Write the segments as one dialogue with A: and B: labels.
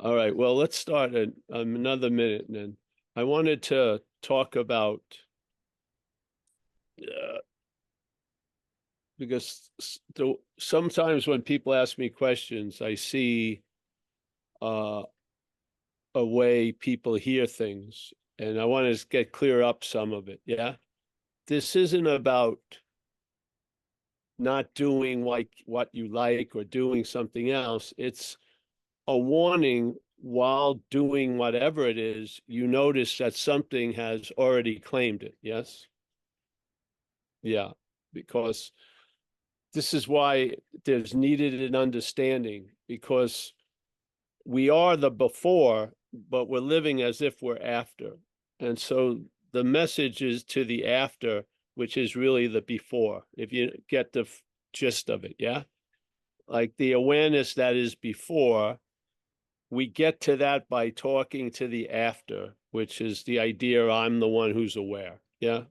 A: All right. Well, let's start in another minute then. I wanted to talk about uh, because sometimes when people ask me questions, I see uh, a way people hear things, and I want to clear up some of it. Yeah, this isn't about not doing like what you like or doing something else. It's a warning while doing whatever it is, you notice that something has already claimed it. Yes. Yeah. Because this is why there's needed an understanding, because we are the before, but we're living as if we're after. And so the message is to the after, which is really the before, if you get the gist of it. Yeah. Like the awareness that is before, we get to that by talking to the after, which is the idea I'm the one who's aware. Yeah.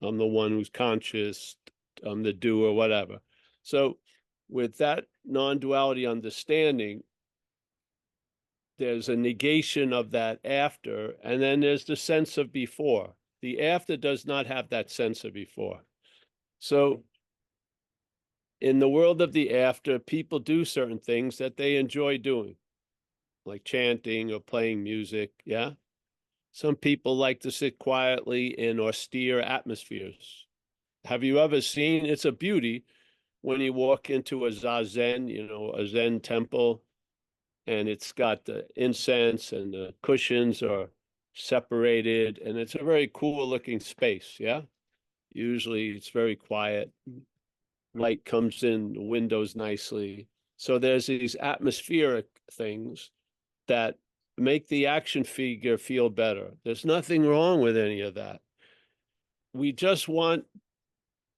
A: I'm the one who's conscious. I'm the doer, whatever. So with that non-duality understanding, there's a negation of that after, and then there's the sense of before. The after does not have that sense of before. So in the world of the after, people do certain things that they enjoy doing, like chanting or playing music. Yeah. Some people like to sit quietly in austere atmospheres. Have you ever seen? It's a beauty when you walk into a zazen, a Zen temple, and it's got the incense and the cushions are separated, and it's a very cool looking space. Yeah. Usually it's very quiet. Light comes in the windows nicely. So there's these atmospheric things that make the action figure feel better. There's nothing wrong with any of that. We just want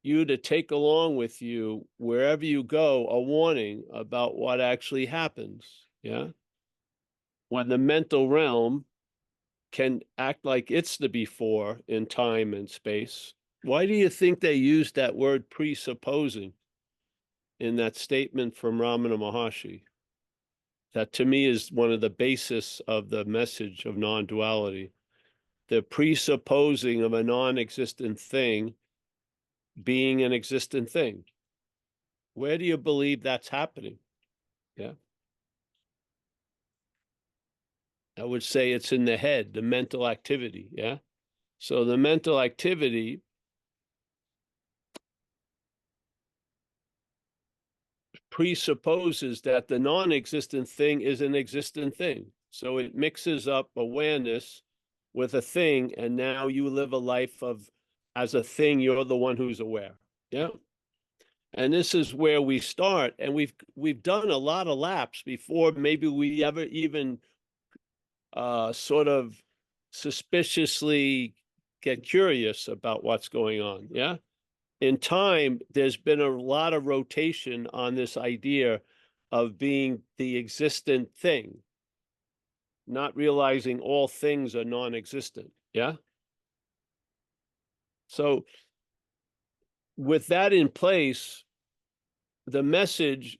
A: you to take along with you wherever you go a warning about what actually happens. Yeah. When the mental realm can act like it's the before in time and space. Why do you think they used that word presupposing in that statement from Ramana Maharshi? That to me is one of the basis of the message of non-duality. The presupposing of a non-existent thing being an existent thing. Where do you believe that's happening? Yeah. I would say it's in the head, the mental activity. Yeah. So the mental activity presupposes that the non-existent thing is an existent thing. So it mixes up awareness with a thing, and now you live a life of, as a thing, you're the one who's aware. Yeah. And this is where we start, and we've done a lot of laps before maybe we ever even sort of suspiciously get curious about what's going on. Yeah. In time, there's been a lot of rotation on this idea of being the existent thing, not realizing all things are non-existent. Yeah. So with that in place, the message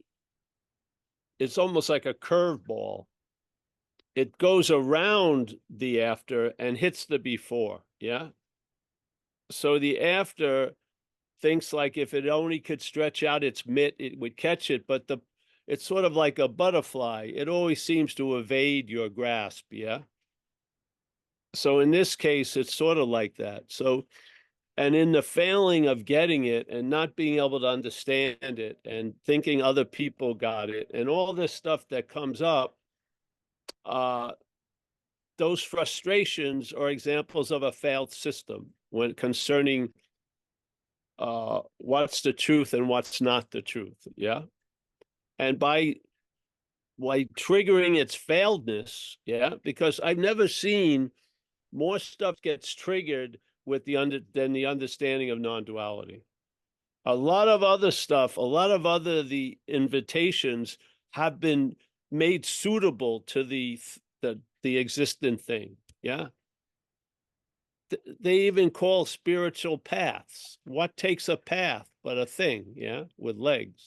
A: is almost like a curveball. It goes around the after and hits the before. Yeah. So the after thinks like if it only could stretch out its mitt, it would catch it. But it's sort of like a butterfly. It always seems to evade your grasp. Yeah. So in this case, it's sort of like that. So, and in the failing of getting it and not being able to understand it and thinking other people got it and all this stuff that comes up, uh, those frustrations are examples of a failed system when concerning what's the truth and what's not the truth. Yeah. And by triggering its failedness, yeah, because I've never seen more stuff gets triggered with than the understanding of non-duality. A lot of other stuff, a lot of other the invitations have been made suitable to the existent thing. Yeah. They even call spiritual paths. What takes a path but a thing, yeah, with legs?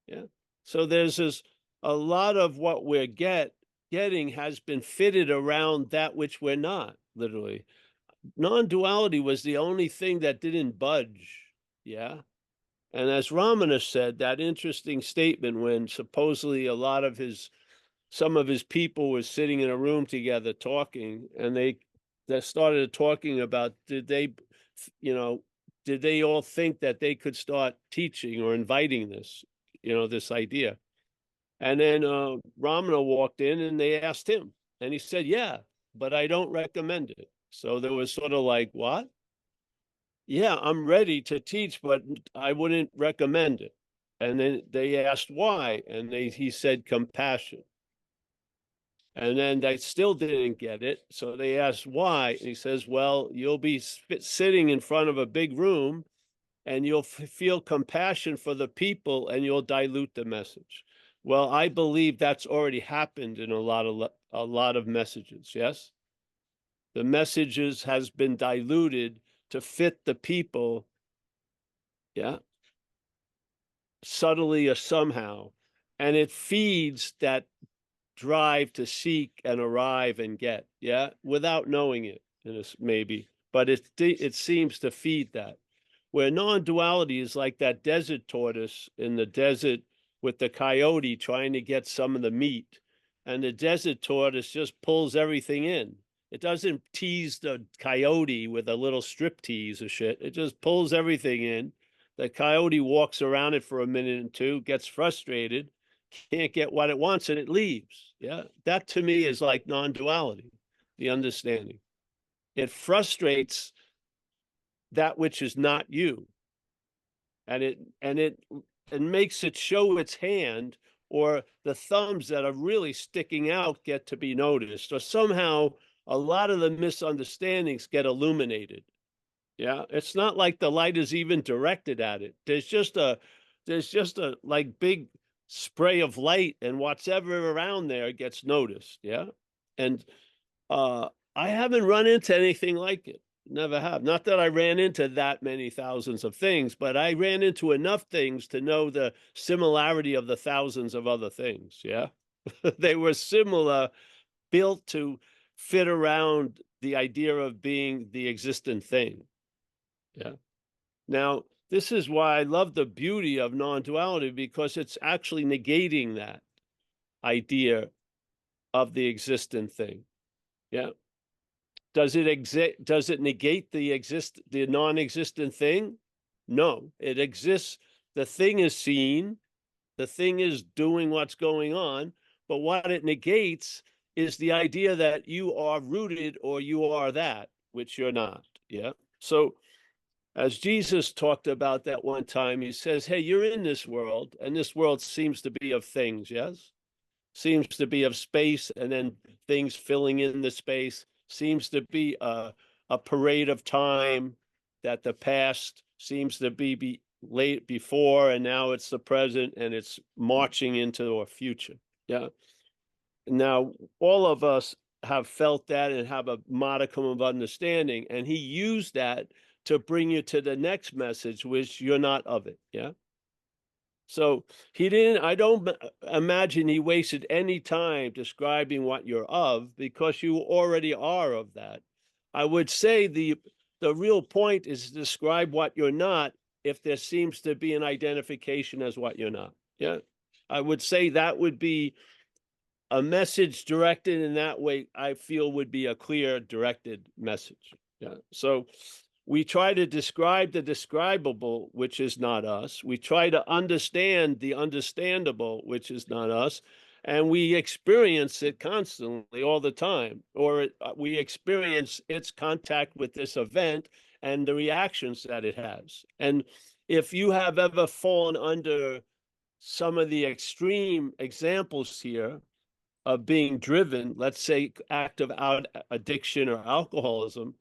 A: Yeah. So there's this a lot of what we're getting has been fitted around that which we're not, literally. Non-duality was the only thing that didn't budge. Yeah. And as Ramana said, that interesting statement when supposedly some of his people were sitting in a room together talking, and they started talking about you know, did they all think that they could start teaching or inviting this, this idea? And then Ramana walked in and they asked him, and he said, "Yeah, but I don't recommend it." So there was sort of like, what? Yeah, I'm ready to teach, but I wouldn't recommend it. And then they asked why, and he said compassion. And then they still didn't get it. So they asked why. And he says, well, you'll be sitting in front of a big room and you'll feel compassion for the people and you'll dilute the message. Well, I believe that's already happened in a lot of messages. Yes. The messages has been diluted to fit the people. Yeah. Subtly or somehow. And it feeds that drive to seek and arrive and get, yeah, without knowing it, maybe, but it seems to feed that. Where non-duality is like that desert tortoise in the desert with the coyote trying to get some of the meat, and the desert tortoise just pulls everything in. It doesn't tease the coyote with a little strip tease or shit. It just pulls everything in. The coyote walks around it for a minute or two, gets frustrated, can't get what it wants, and it leaves. Yeah. That to me is like non-duality, the understanding. It frustrates that which is not you. And it makes it show its hand, or the thumbs that are really sticking out get to be noticed, or somehow a lot of the misunderstandings get illuminated. Yeah. It's not like the light is even directed at it. There's just a like big spray of light, and whatever around there gets noticed. Yeah. And I haven't run into anything like it. Never have. Not that I ran into that many thousands of things, but I ran into enough things to know the similarity of the thousands of other things. Yeah. They were similar, built to fit around the idea of being the existent thing. Yeah. Now, this is why I love the beauty of non-duality, because it's actually negating that idea of the existent thing. Yeah. Does it negate the non-existent thing? No, it exists. The thing is seen, the thing is doing what's going on, but what it negates is the idea that you are rooted or you are that, which you're not. Yeah. So as Jesus talked about that one time, he says, hey, you're in this world, and this world seems to be of things, yes? Seems to be of space, and then things filling in the space. Seems to be a parade of time, that the past seems to be late before, and now it's the present, and it's marching into our future. Yeah. Now, all of us have felt that and have a modicum of understanding, and he used that to bring you to the next message, which you're not of it. Yeah. So I don't imagine he wasted any time describing what you're of, because you already are of that. I would say the real point is to describe what you're not, if there seems to be an identification as what you're not. Yeah. I would say that would be a message directed in that way. I feel would be a clear directed message. Yeah. So we try to describe the describable, which is not us. We try to understand the understandable, which is not us. And we experience it constantly all the time, or we experience its contact with this event and the reactions that it has. And if you have ever fallen under some of the extreme examples here of being driven, let's say active addiction or alcoholism,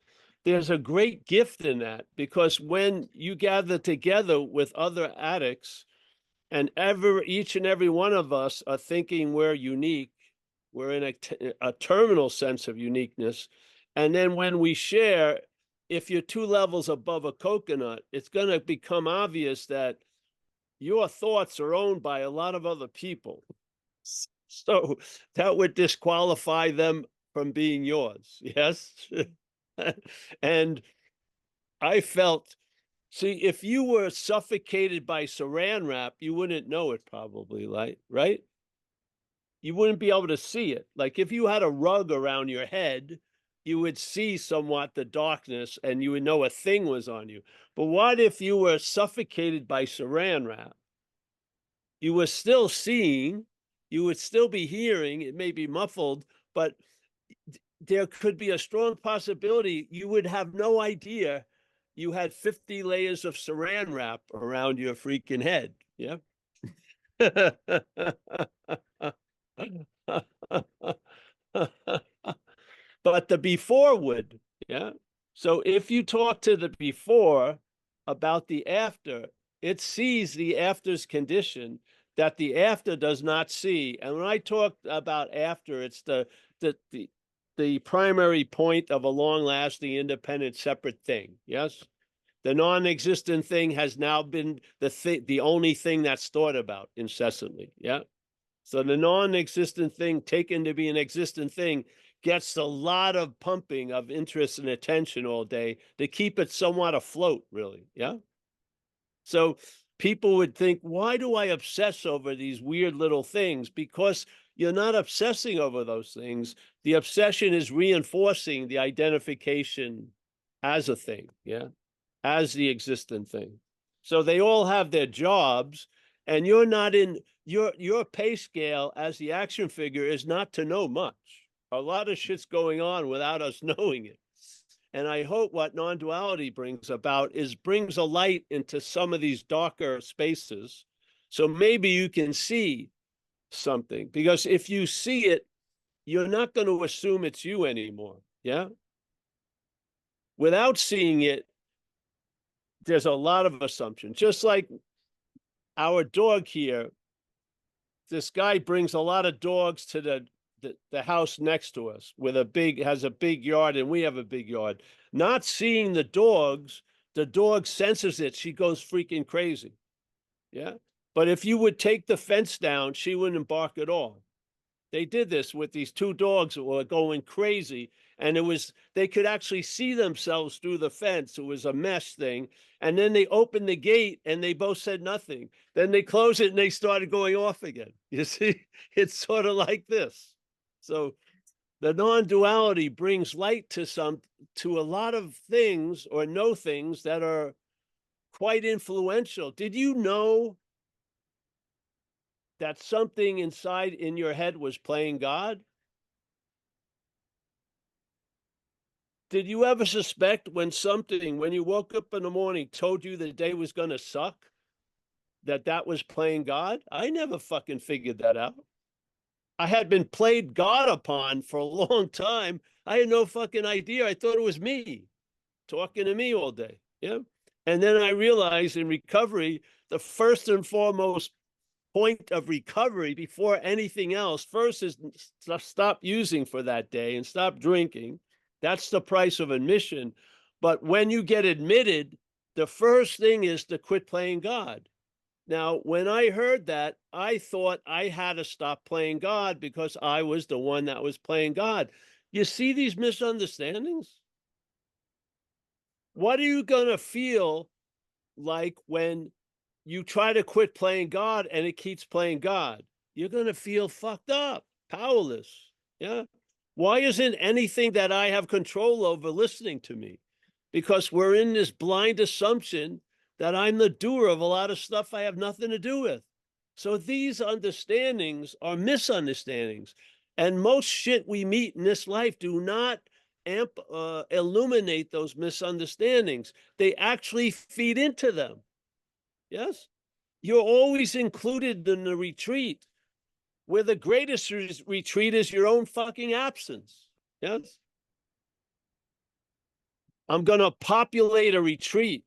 A: there's a great gift in that, because when you gather together with other addicts, and each and every one of us are thinking we're unique, we're in a terminal sense of uniqueness. And then when we share, if you're 2 levels above a coconut, it's going to become obvious that your thoughts are owned by a lot of other people. So that would disqualify them from being yours. Yes. And I felt, see, if you were suffocated by saran wrap, you wouldn't know it probably, like, right? You wouldn't be able to see it. Like if you had a rug around your head, you would see somewhat the darkness and you would know a thing was on you. But what if you were suffocated by saran wrap? You were still seeing, you would still be hearing, it may be muffled, but there could be a strong possibility you would have no idea you had 50 layers of saran wrap around your freaking head. Yeah. But the before would, yeah. So if you talk to the before about the after, it sees the after's condition that the after does not see. And when I talk about after, it's the the the primary point of a long-lasting, independent, separate thing. Yes. The non-existent thing has now been the only thing that's thought about incessantly. Yeah. So the non-existent thing taken to be an existent thing gets a lot of pumping of interest and attention all day to keep it somewhat afloat, really. Yeah. So people would think, why do I obsess over these weird little things? Because you're not obsessing over those things. The obsession is reinforcing the identification as a thing. Yeah. As the existent thing. So they all have their jobs, and you're not in your pay scale as the action figure is not to know much. A lot of shit's going on without us knowing it. And I hope what non-duality brings about is brings a light into some of these darker spaces. So maybe you can see something, because if you see it, you're not going to assume it's you anymore. Yeah. Without seeing it, there's a lot of assumptions. Just like our dog here, this guy brings a lot of dogs to the house next to us with has a big yard, and we have a big yard. Not seeing the dog senses it. She goes freaking crazy. Yeah. But if you would take the fence down, she wouldn't bark at all. They did this with these two dogs that were going crazy, and they could actually see themselves through the fence. It was a mesh thing. And then they opened the gate and they both said nothing. Then they closed it and they started going off again. You see, it's sort of like this. So the non-duality brings light to a lot of things or no things that are quite influential. Did you know that something inside in your head was playing God? Did you ever suspect when you woke up in the morning, told you the day was going to suck, that was playing God? I never fucking figured that out. I had been played God upon for a long time. I had no fucking idea. I thought it was me talking to me all day. Yeah. And then I realized in recovery, the first and foremost point of recovery before anything else, first is stop using for that day and stop drinking. That's the price of admission. But when you get admitted, the first thing is to quit playing God. Now, when I heard that, I thought I had to stop playing God because I was the one that was playing God. You see these misunderstandings? What are you going to feel like when you try to quit playing God and it keeps playing God? You're going to feel fucked up, powerless. Yeah. Why isn't anything that I have control over listening to me? Because we're in this blind assumption that I'm the doer of a lot of stuff I have nothing to do with. So these understandings are misunderstandings. And most shit we meet in this life do not illuminate those misunderstandings. They actually feed into them. Yes? You're always included in the retreat, where the greatest retreat is your own fucking absence. Yes? I'm going to populate a retreat.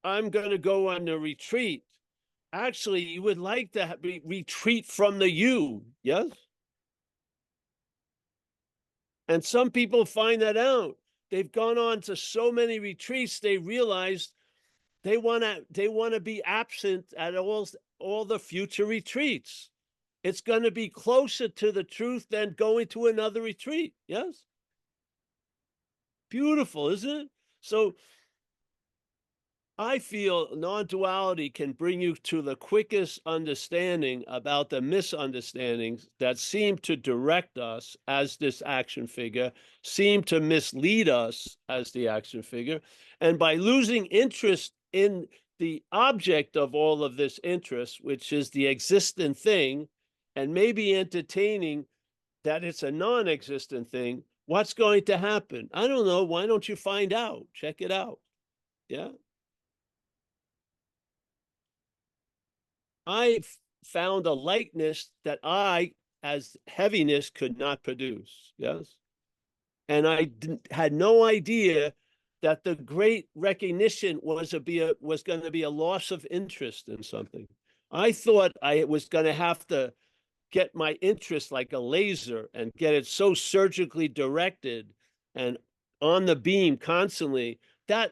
A: I'm going to go on a retreat. Actually, you would like to retreat from the you. Yes? And some people find that out. They've gone on to so many retreats, they realized they want to be absent at all the future retreats. it's going to be closer to the truth than going to another retreat. Yes. Beautiful, isn't it? So I feel non-duality can bring you to the quickest understanding about the misunderstandings that seem to direct us as this action figure, seem to mislead us as the action figure. And by losing interest in the object of all of this interest, which is the existent thing, and maybe entertaining that it's a non-existent thing, what's going to happen? I don't know. Why don't you find out? Check it out. Yeah. I found a lightness that I, as heaviness, could not produce. Yes. And I had no idea that the great recognition was going to be a loss of interest in something. I thought I was going to have to get my interest like a laser and get it so surgically directed and on the beam constantly that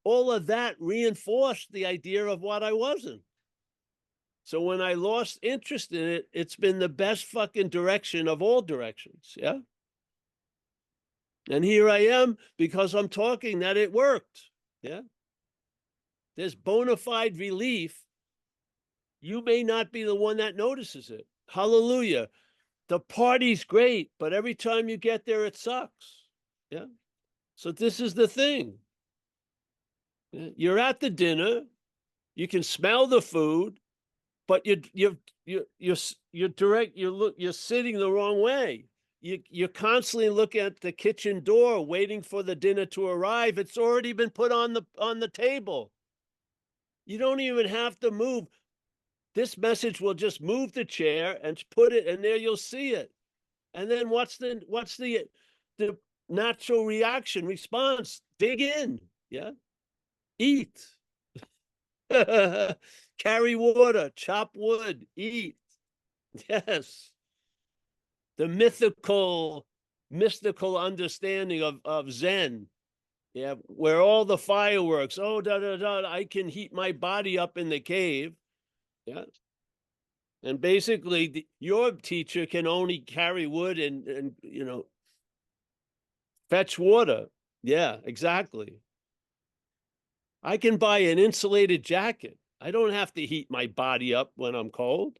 A: all of that reinforced the idea of what I wasn't. So when I lost interest in it, it's been the best fucking direction of all directions. Yeah. And here I am because I'm talking that it worked. Yeah. There's bona fide relief. You may not be the one that notices it. Hallelujah. The party's great, but every time you get there, it sucks. Yeah. So this is the thing. You're at the dinner. You can smell the food, but you're sitting the wrong way. You're constantly looking at the kitchen door, waiting for the dinner to arrive. It's already been put on the table. You don't even have to move. This message will just move the chair and put it, and there you'll see it. And then what's the natural reaction response? Dig in, yeah, eat, carry water, chop wood, eat. Yes, the mystical understanding of Zen. Yeah, where all the fireworks, I can heat my body up in the cave. Yeah. And basically, your teacher can only carry wood and fetch water. Yeah, exactly. I can buy an insulated jacket. I don't have to heat my body up when I'm cold.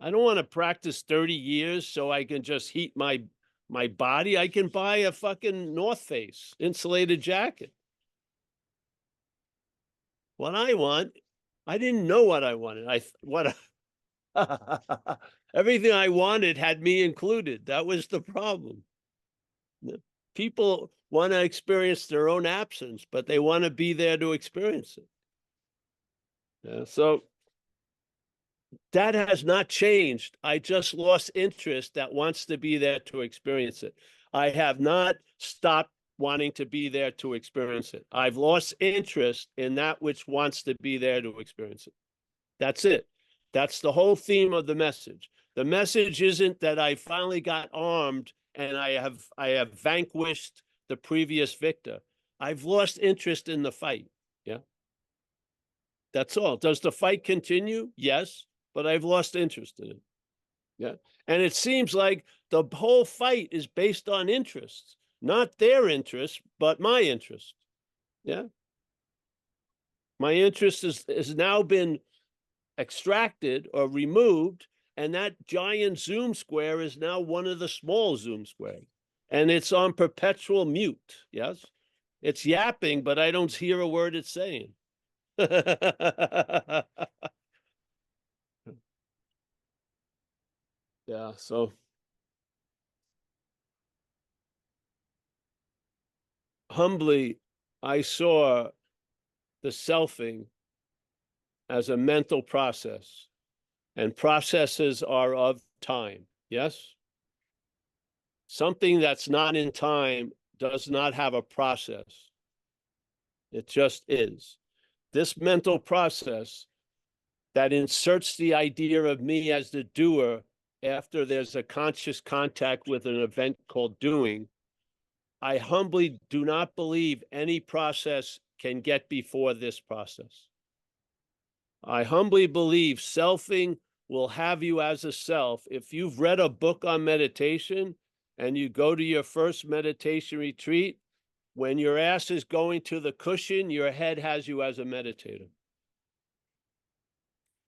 A: I don't want to practice 30 years so I can just heat my body. I can buy a fucking North Face insulated jacket. What I want, I didn't know what I wanted. Everything I wanted had me included. That was the problem. People want to experience their own absence, but they want to be there to experience it. Yeah, so that has not changed. I just lost interest that wants to be there to experience it. I have not stopped wanting to be there to experience it. I've lost interest in that which wants to be there to experience it. That's it. That's the whole theme of the message. The message isn't that I finally got armed and I have vanquished the previous victor. I've lost interest in the fight. Yeah. That's all. Does the fight continue? Yes, but I've lost interest in it. Yeah. And it seems like the whole fight is based on interests, not their interest, but my interest. Yeah. My interest has now been extracted or removed, and that giant Zoom square is now one of the small Zoom squares. And it's on perpetual mute. Yes. It's yapping, but I don't hear a word it's saying. Yeah, so humbly, I saw the selfing as a mental process, and processes are of time. Yes? Something that's not in time does not have a process. It just is. This mental process that inserts the idea of me as the doer after there's a conscious contact with an event called doing, I humbly do not believe any process can get before this process. I humbly believe selfing will have you as a self. If you've read a book on meditation and you go to your first meditation retreat, when your ass is going to the cushion, your head has you as a meditator.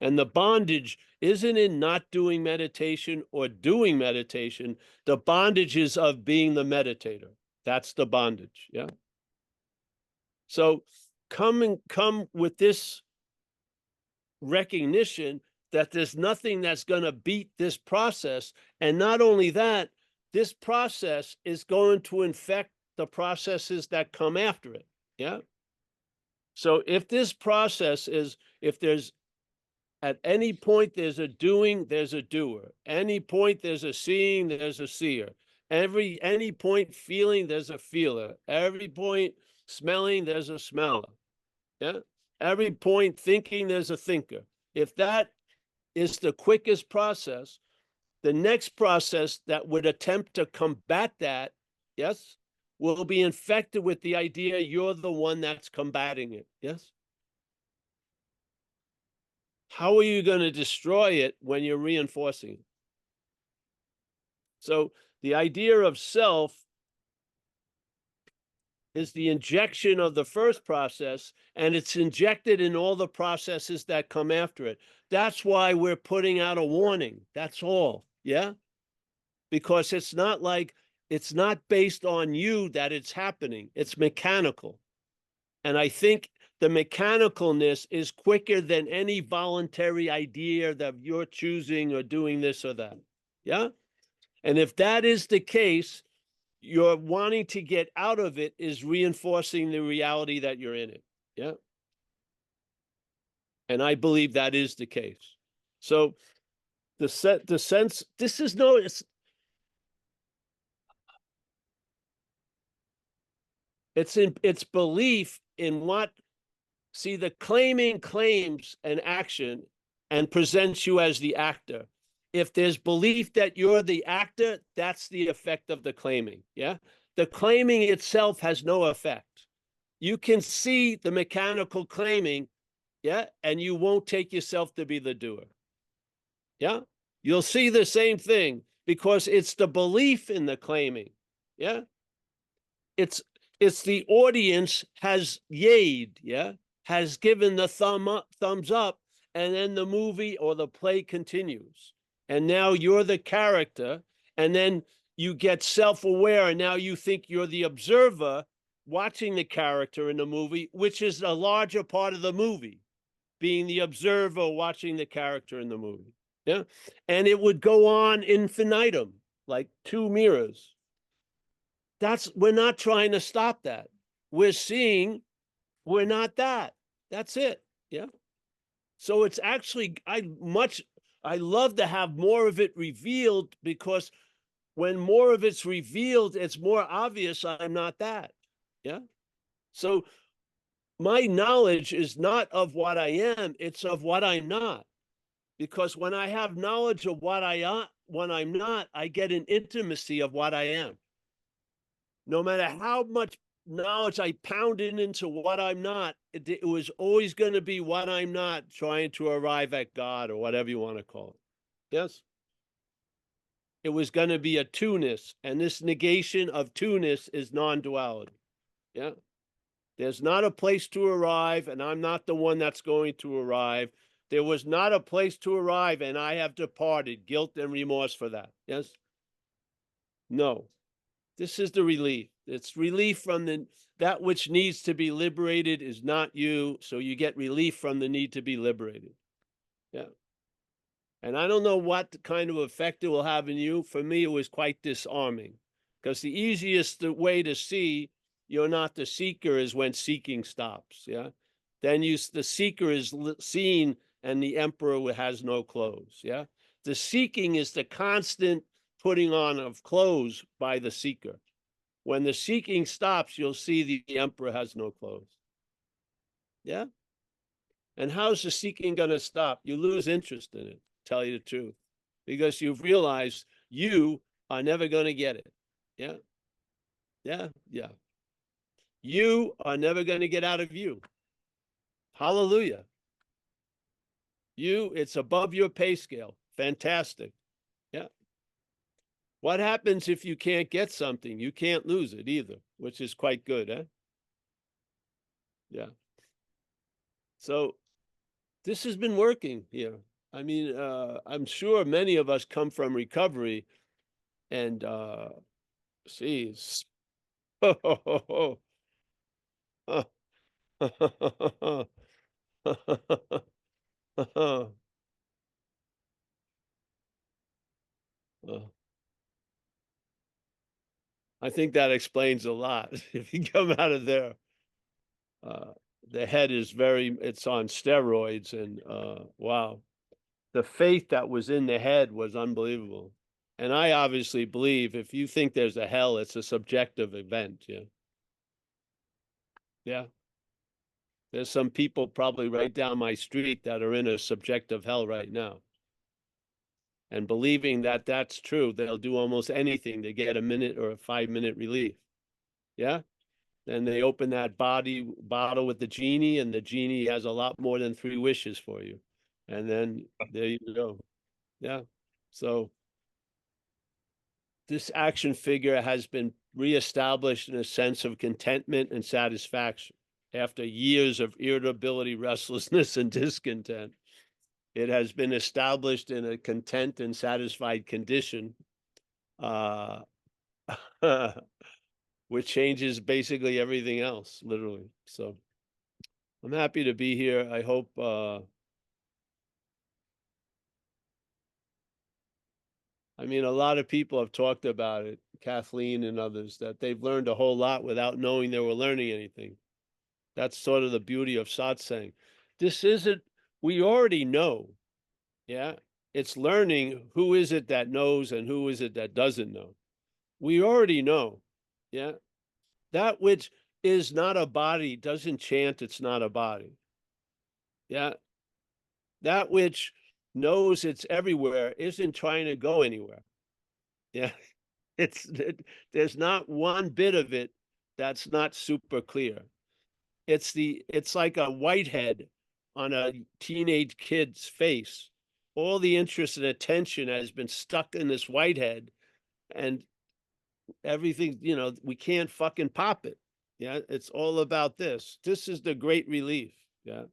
A: And the bondage isn't in not doing meditation or doing meditation. The bondage is of being the meditator. That's the bondage. Yeah. So come with this recognition that there's nothing that's going to beat this process. And not only that, this process is going to infect the processes that come after it. Yeah. So if this process is, if there's at any point there's a doing, there's a doer. Any point there's a seeing, there's a seer. Any point feeling, there's a feeler. Every point smelling, there's a smeller. Yeah. Every point thinking, there's a thinker. If that is the quickest process, the next process that would attempt to combat that, yes, will be infected with the idea you're the one that's combating it. Yes. How are you going to destroy it when you're reinforcing it? So the idea of self is the injection of the first process, and it's injected in all the processes that come after it. That's why we're putting out a warning. That's all. Yeah. Because it's not based on you that it's happening. It's mechanical. And I think the mechanicalness is quicker than any voluntary idea that you're choosing or doing this or that. Yeah. And if that is the case, you're wanting to get out of it is reinforcing the reality that you're in it. Yeah. And I believe that is the case. So the sense, this is no, it's belief in what, see, the claiming claims an action and presents you as the actor. If there's belief that you're the actor, that's the effect of the claiming. Yeah. The claiming itself has no effect. You can see the mechanical claiming, yeah, and you won't take yourself to be the doer. Yeah. You'll see the same thing because it's the belief in the claiming. Yeah. It's the audience has yayed, yeah, has given the thumbs up, and then the movie or the play continues. And now you're the character, and then you get self-aware, and now you think you're the observer watching the character in the movie, which is a larger part of the movie, being the observer watching the character in the movie. Yeah. And it would go on infinitum, like two mirrors. We're not trying to stop that. We're seeing we're not that. That's it. Yeah. So it's actually, I love to have more of it revealed, because when more of it's revealed, it's more obvious I'm not that. Yeah. So my knowledge is not of what I am, it's of what I'm not. Because when I have knowledge of what I'm not, I get an intimacy of what I am. No matter how much knowledge I pounded into what I'm not, it was always going to be what I'm not, trying to arrive at God or whatever you want to call it. Yes. It was going to be a two-ness, and this negation of two-ness is non-duality. Yeah. There's not a place to arrive, and I'm not the one that's going to arrive. There was not a place to arrive, and I have departed, guilt and remorse for that. Yes. No. This is the relief. It's relief from that which needs to be liberated is not you. So you get relief from the need to be liberated. Yeah. And I don't know what kind of effect it will have in you. For me, it was quite disarming, because the easiest way to see you're not the seeker is when seeking stops. Yeah. Then the seeker is seen, and the emperor has no clothes. Yeah. The seeking is the constant putting on of clothes by the seeker. When the seeking stops, you'll see the emperor has no clothes. Yeah. And how's the seeking going to stop? You lose interest in it, tell you the truth, because you've realized you are never going to get it. Yeah. Yeah. Yeah. You are never going to get out of you. Hallelujah. It's above your pay scale. Fantastic. Yeah. What happens if you can't get something? You can't lose it either, which is quite good, eh? Yeah. So this has been working here. I mean, I'm sure many of us come from recovery and geez. I think that explains a lot. If you come out of there, uh, the head is it's on steroids, and wow, the faith that was in the head was unbelievable. And I obviously believe if you think there's a hell, it's a subjective event. Yeah. Yeah. There's some people probably right down my street that are in a subjective hell right now. And believing that that's true, they'll do almost anything to get a minute or a 5-minute relief. Yeah. Then they open that bottle with the genie, and the genie has a lot more than 3 wishes for you. And then there you go. Yeah. So this action figure has been reestablished in a sense of contentment and satisfaction after years of irritability, restlessness, and discontent. It has been established in a content and satisfied condition, uh, which changes basically everything else, literally. So I'm happy to be here. I hope I mean, a lot of people have talked about it, Kathleen and others, that they've learned a whole lot without knowing they were learning anything. That's sort of the beauty of satsang. This isn't, we already know. Yeah. It's learning who is it that knows and who is it that doesn't know. We already know. Yeah. That which is not a body doesn't chant it's not a body. Yeah. That which knows it's everywhere isn't trying to go anywhere. Yeah. There's not one bit of it that's not super clear. It's like a whitehead on a teenage kid's face. All the interest and attention has been stuck in this whitehead, and everything, we can't fucking pop it. Yeah, it's all about this. This is the great relief. Yeah.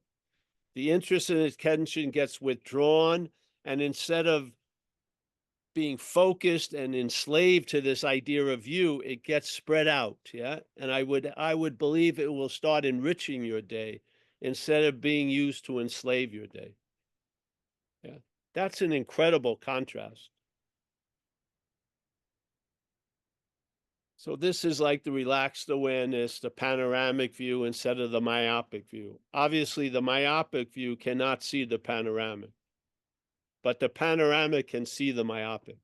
A: The interest and attention gets withdrawn, and instead of being focused and enslaved to this idea of you, it gets spread out. Yeah. And I would believe it will start enriching your day instead of being used to enslave your day. Yeah. That's an incredible contrast. So this is like the relaxed awareness, the panoramic view instead of the myopic view. Obviously, the myopic view cannot see the panoramic, but the panoramic can see the myopic.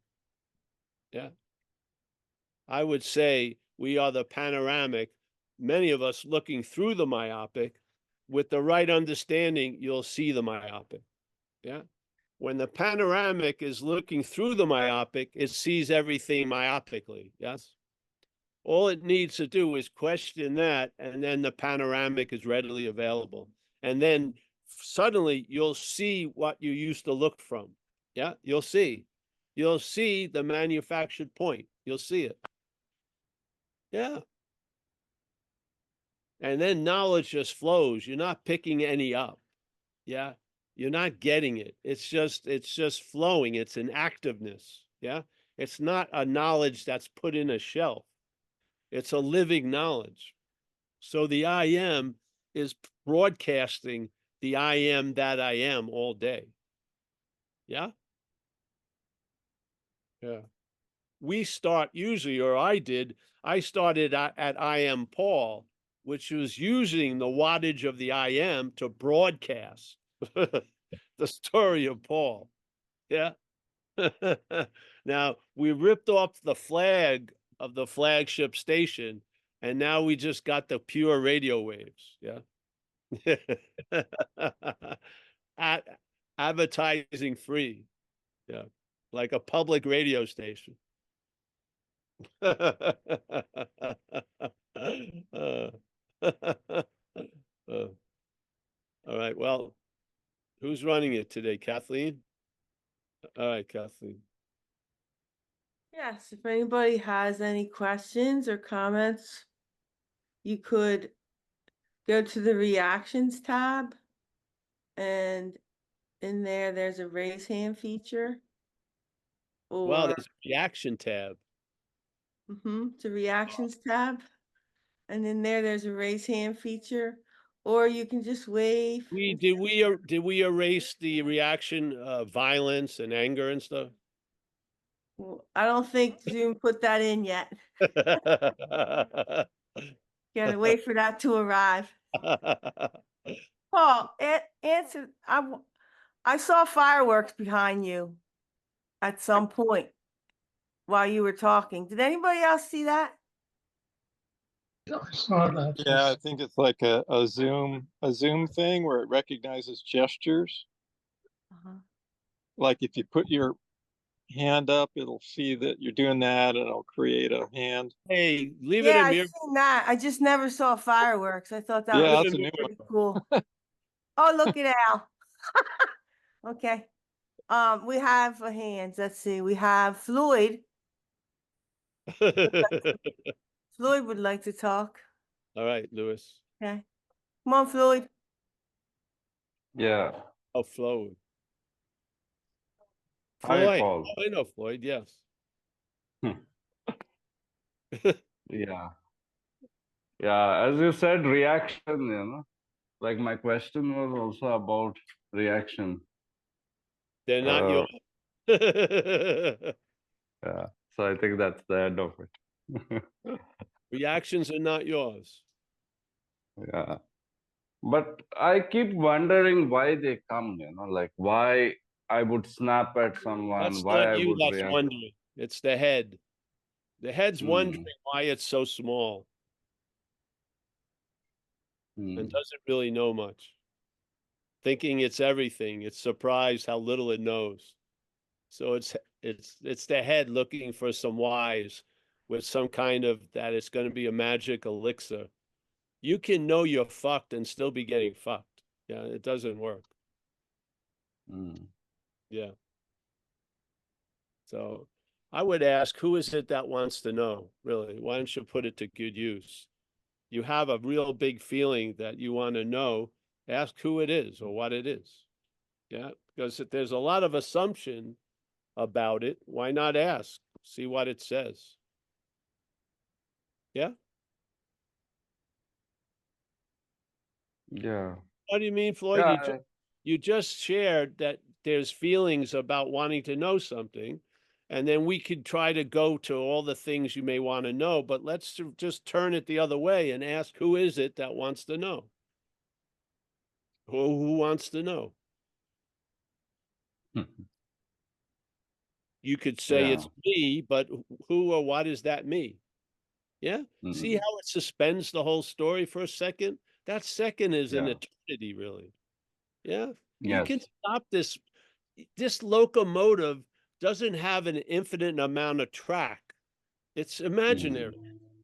A: Yeah. I would say we are the panoramic, many of us looking through the myopic. With the right understanding, you'll see the myopic. Yeah. When the panoramic is looking through the myopic, it sees everything myopically. Yes. All it needs to do is question that, and then the panoramic is readily available. And then suddenly you'll see what you used to look from. Yeah. You'll see. You'll see the manufactured point. You'll see it. Yeah. And then knowledge just flows. You're not picking any up. Yeah. You're not getting it. It's just flowing. It's an activeness. Yeah. It's not a knowledge that's put in a shelf. It's a living knowledge. So the I am is broadcasting the I am that I am all day. Yeah. Yeah. We start usually, or I started at I am Paul, which was using the wattage of the I am to broadcast the story of Paul. Yeah. Now we ripped off the flag of the flagship station, and now we just got the pure radio waves. Yeah. At advertising free. Yeah. Like a public radio station. Uh, uh, all right. Well, Who's running it today? Kathleen? All right, Kathleen.
B: Yes, if anybody has any questions or comments, you could go to the reactions tab, and in there's a raise hand feature.
A: Wow,
B: Or
A: there's a reaction tab.
B: the reactions tab, and in there's a raise hand feature, or you can just wave.
A: Did we erase the reaction violence and anger and stuff?
B: Well, I don't think Zoom put that in yet. Gotta wait for that to arrive. Paul, answer. I saw fireworks behind you at some point while you were talking. Did anybody else see that?
C: I saw that.
D: Yeah, I think it's like a Zoom thing where it recognizes gestures. Like if you put your hand up, it'll see that you're doing that and it'll create a hand.
A: Hey, leave it
B: Yeah,
A: in
B: I've
A: here.
B: seen that. I just never saw fireworks. I thought that
D: Yeah,
B: was
D: that's a new one.
B: pretty cool. Oh, look at Al. Okay. We have hands. Let's see. We have Floyd. Floyd would like to talk.
A: All right, Lewis.
B: Okay. Come on, Floyd.
E: Yeah.
A: Oh, Floyd.
E: Hi,
A: Floyd.
E: Paul.
A: Oh, I know Floyd, yes.
E: Yeah. Yeah. As you said, reaction, like my question was also about reaction.
A: They're not yours.
E: Yeah. So I think that's the end of it.
A: Reactions are not yours.
E: Yeah. But I keep wondering why they come, like why I would snap at someone,
A: That's
E: why
A: not
E: I
A: you
E: would
A: that's
E: react.
A: wondering. It's the head. The head's wondering why it's so small and doesn't really know much. Thinking it's everything. It's surprised how little it knows. So it's the head looking for some whys with some kind of that it's going to be a magic elixir. You can know you're fucked and still be getting fucked. Yeah, it doesn't work. Yeah. So I would ask, who is it that wants to know, really? Why don't you put it to good use? You have a real big feeling that you want to know, ask who it is or what it is. Yeah, because if there's a lot of assumption about it, why not ask? See what it says. Yeah?
E: Yeah.
A: What do you mean, Floyd?
E: Yeah.
A: You just shared that there's feelings about wanting to know something, and then we could try to go to all the things you may want to know, but let's just turn it the other way and ask, who is it that wants to know? Who wants to know? You could say it's me, but who or what is that me? Yeah. See how it suspends the whole story for a second? That second is an eternity, really. Yeah. You can stop this. This locomotive doesn't have an infinite amount of track. It's imaginary.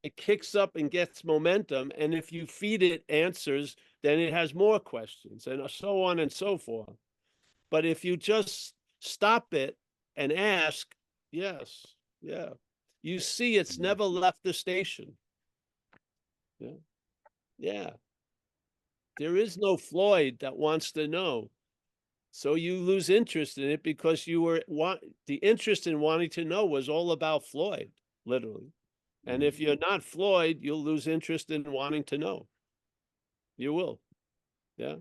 A: It kicks up and gets momentum. And if you feed it answers, then it has more questions and so on and so forth. But if you just stop it and ask, yes, yeah, you see it's never left the station. Yeah. Yeah. There is no Floyd that wants to know. So you lose interest in it because the interest in wanting to know was all about Floyd, literally. And if you're not Floyd, you'll lose interest in wanting to know. You will. Yeah.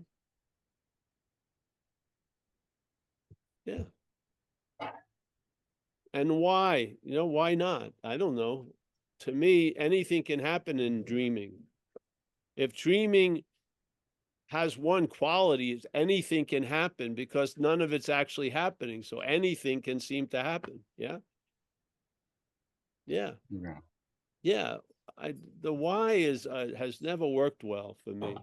A: Yeah. And why? Why not? I don't know. To me, anything can happen in dreaming. If dreaming has one quality, is anything can happen because none of it's actually happening. So anything can seem to happen. Yeah. Yeah.
E: Yeah.
A: Yeah. The why has never worked well for me.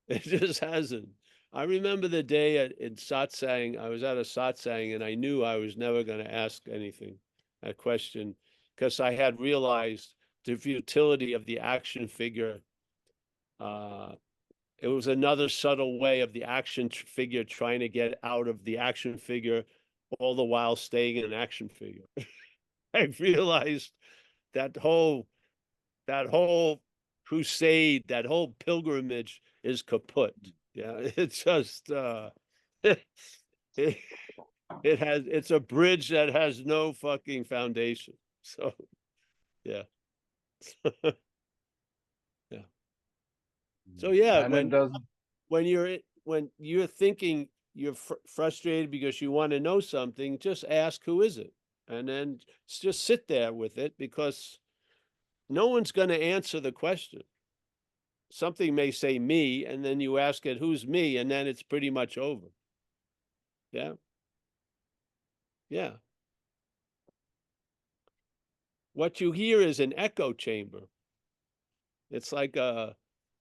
A: It just hasn't. I remember the day in satsang, I was at a satsang and I knew I was never going to ask anything, a question, because I had realized the futility of the action figure It was another subtle way of the action figure trying to get out of the action figure, all the while staying in an action figure. I realized that whole crusade, that whole pilgrimage is kaput. Yeah, it's just it, it's a bridge that has no fucking foundation. So yeah. Yeah. So yeah,
E: And it does.
A: when you're thinking you're frustrated because you want to know something, just ask who is it, and then just sit there with it, because no one's going to answer the question. Something may say me, and then you ask it who's me, and then it's pretty much over. Yeah. Yeah. What you hear is an echo chamber. It's like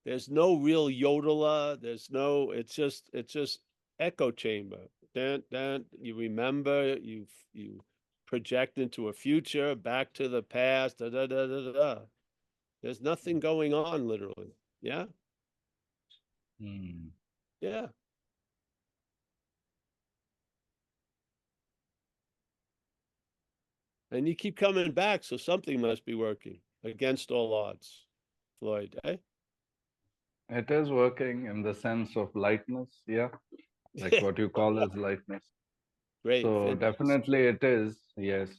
A: there's no real yodeler. It's just echo chamber. Then you remember, you project into a future, back to the past, da da da da da. There's nothing going on, literally. Yeah.
E: Hmm.
A: Yeah. And you keep coming back, so something must be working against all odds, Floyd, eh?
E: It is working in the sense of lightness, yeah, like what you call as lightness.
A: Great.
E: So definitely it is, yes.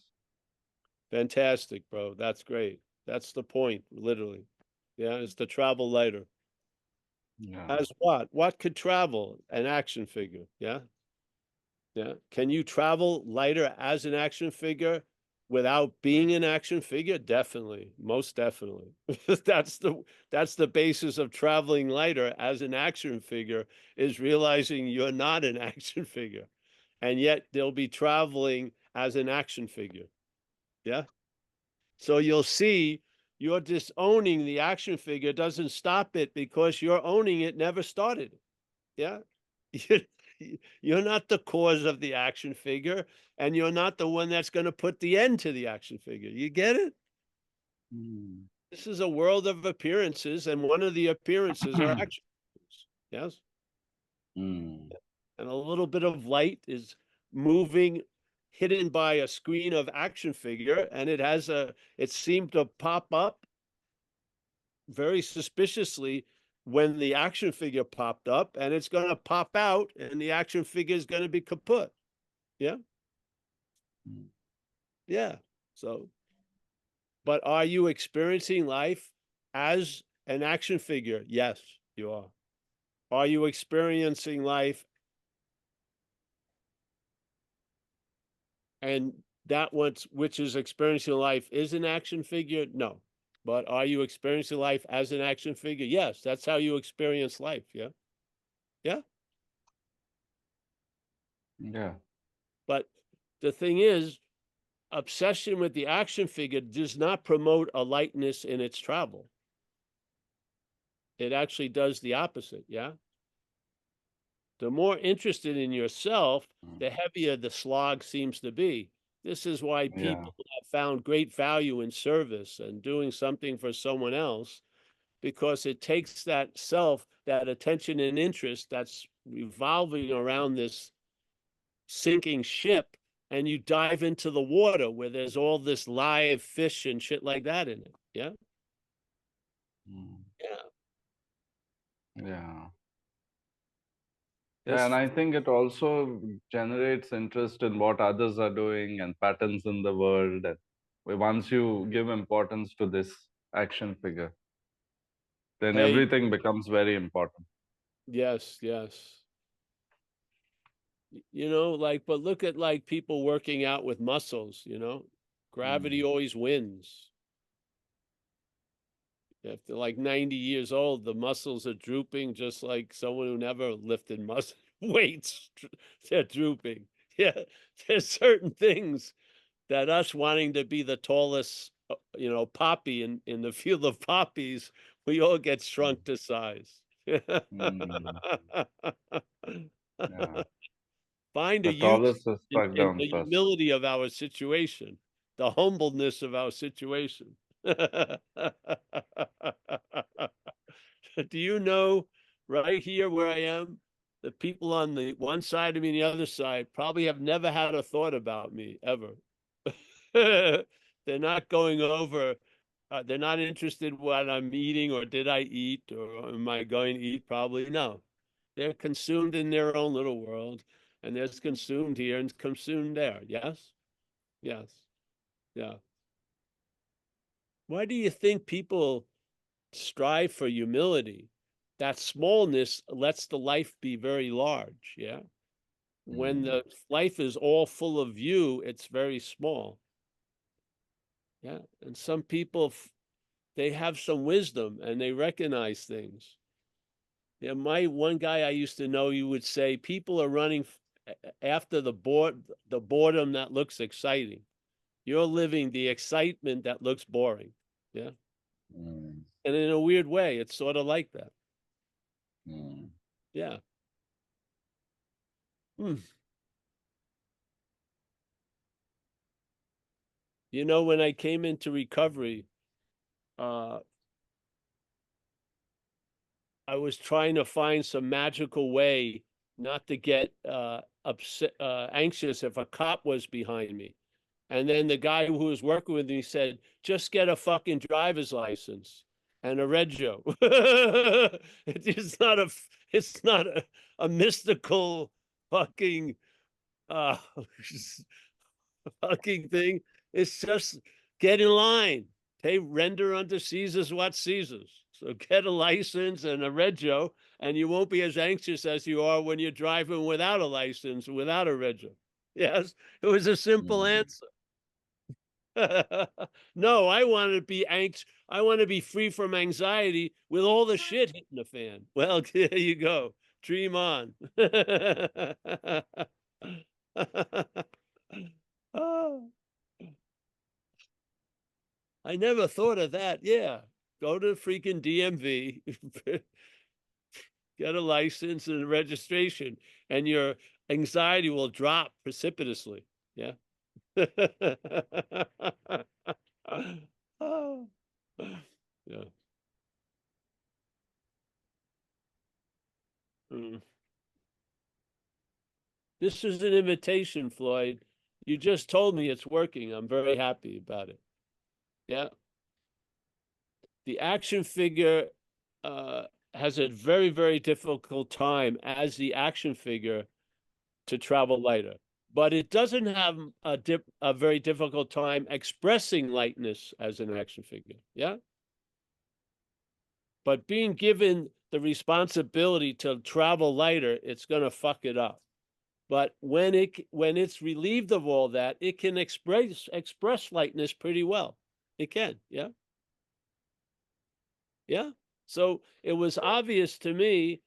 A: Fantastic, bro. That's great. That's the point, literally. Yeah, it's to travel lighter.
E: Yeah.
A: As what? What could travel? An action figure. Yeah. Yeah. Can you travel lighter as an action figure without being an action figure? Definitely. Most definitely. That's the basis of traveling lighter as an action figure, is realizing you're not an action figure. And yet they'll be traveling as an action figure. Yeah. So you'll see you're disowning the action figure doesn't stop it, because you're owning it never started. Yeah. You're not the cause of the action figure, and you're not the one that's going to put the end to the action figure. You get it?
E: Hmm.
A: This is a world of appearances, and one of the appearances are action figures. Yes.
E: Hmm.
A: And a little bit of light is moving, hidden by a screen of action figure, and it seemed to pop up very suspiciously when the action figure popped up, and it's going to pop out, and the action figure is going to be kaput. Yeah.
E: Hmm.
A: Yeah. So, but are you experiencing life as an action figure? Yes, you are. Are you experiencing life, and that which is experiencing life is an action figure? No. But are you experiencing life as an action figure? Yes, that's how you experience life. Yeah. Yeah.
E: Yeah.
A: But the thing is, obsession with the action figure does not promote a lightness in its travel. It actually does the opposite. Yeah. The more interested in yourself, the heavier the slog seems to be. This is why
E: Yeah.
A: people have found great value in service and doing something for someone else, because it takes that self, that attention and interest that's revolving around this sinking ship, and you dive into the water where there's all this live fish and shit like that in it. Yeah.
E: Hmm.
A: Yeah.
E: Yeah.
A: There's
E: And I think it also generates interest in what others are doing and patterns in the world. And once you give importance to this action figure, then
A: Hey,
E: everything becomes very important.
A: yes, yes. Like, but look at like people working out with muscles, gravity always wins. If they're like 90 years old, the muscles are drooping, just like someone who never lifted muscle weights. They're drooping. Yeah, there's certain things that us wanting to be the tallest, poppy in the field of poppies, we all get shrunk to size.
E: Mm. Yeah.
A: Find a
E: The
A: youth
E: tallest is
A: in,
E: struck
A: in
E: down
A: the
E: first.
A: humility of our situation, the humbleness of our situation. Do you know right here where I am, the people on the one side of me and the other side probably have never had a thought about me ever. They're not going over, they're not interested in what I'm eating or did I eat or am I going to eat? Probably no. They're consumed in their own little world and there's consumed here and consumed there. Yes? Yes. Yeah. Why do you think people strive for humility? That smallness lets the life be very large. Yeah. When the life is all full of you, it's very small. Yeah. And some people, they have some wisdom and they recognize things. Yeah. My one guy I used to know, you would say people are running after the boredom that looks exciting. You're living the excitement that looks boring. Yeah. And in a weird way, it's sort of like that. Yeah. You know, when I came into recovery, I was trying to find some magical way not to get upset, anxious if a cop was behind me. And then the guy who was working with me said, just get a fucking driver's license and a rego. It's not a mystical fucking uh fucking thing. It's just get in line. Hey, render unto Caesar's what Caesar's. So get a license and a rego, and you won't be as anxious as you are when you're driving without a license, without a rego. Yes, it was a simple answer. No, I want to be anxious. I want to be free from anxiety with all the shit hitting the fan. Well, there you go. Dream on. Oh, I never thought of that. Yeah. Go to freaking DMV, get a license and a registration, and your anxiety will drop precipitously. Yeah. Oh. Yeah. Mm. This is an invitation, Floyd. You just told me it's working. I'm very happy about it. Yeah. The action figure has a very, very difficult time as the action figure to travel lighter. But it doesn't have a very difficult time expressing lightness as an action figure. Yeah. But being given the responsibility to travel lighter, it's going to fuck it up. But when it's relieved of all that, it can express lightness pretty well. It can. Yeah. Yeah. So it was obvious to me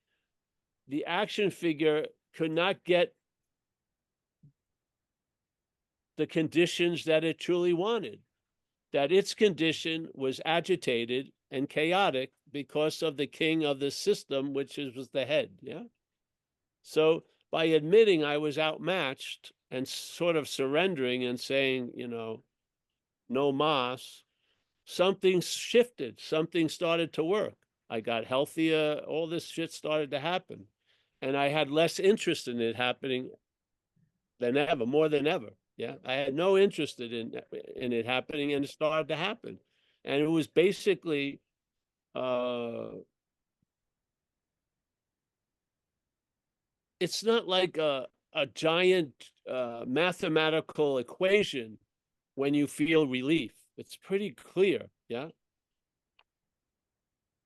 A: the action figure could not get the conditions that it truly wanted, that its condition was agitated and chaotic because of the king of the system, which was the head. Yeah. So by admitting I was outmatched and sort of surrendering and saying, no mas, something shifted, something started to work. I got healthier, all this shit started to happen. And I had less interest in it happening than ever, more than ever. Yeah. I had no interest in it happening, and it started to happen. And it was basically it's not like a giant mathematical equation when you feel relief. It's pretty clear. Yeah.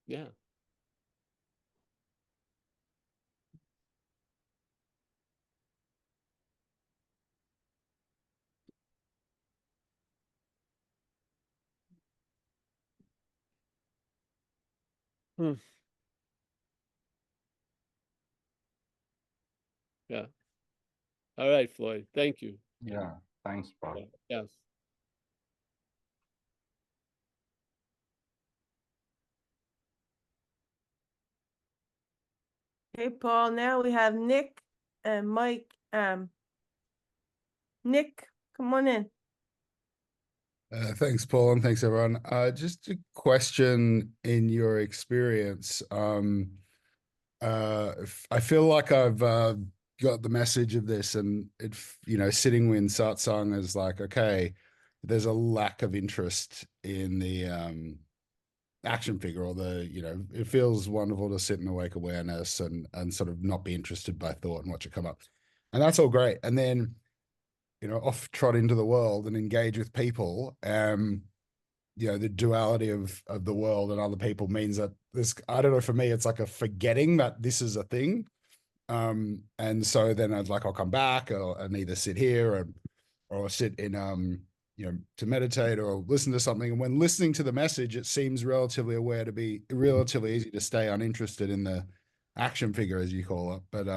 A: Yeah. Hmm. Yeah. All right, Floyd. Thank you.
E: Yeah. Thanks, Paul.
A: Yeah. Yes.
B: Okay, Paul, now we have Nick and Mike. Nick, come on in.
F: Thanks, Paul, and thanks, everyone. Just a question in your experience. I feel like I've got the message of this, and sitting with satsang is like, okay, there's a lack of interest in the action figure, or it feels wonderful to sit in awake awareness and sort of not be interested by thought and watch it come up, and that's all great. And then off trot into the world and engage with people. The duality of the world and other people means that this, I don't know, for me, it's like a forgetting that this is a thing. And so then I'll come back and either sit here or sit in, to meditate or listen to something. And when listening to the message, it seems relatively easy to stay uninterested in the action figure, as you call it. But,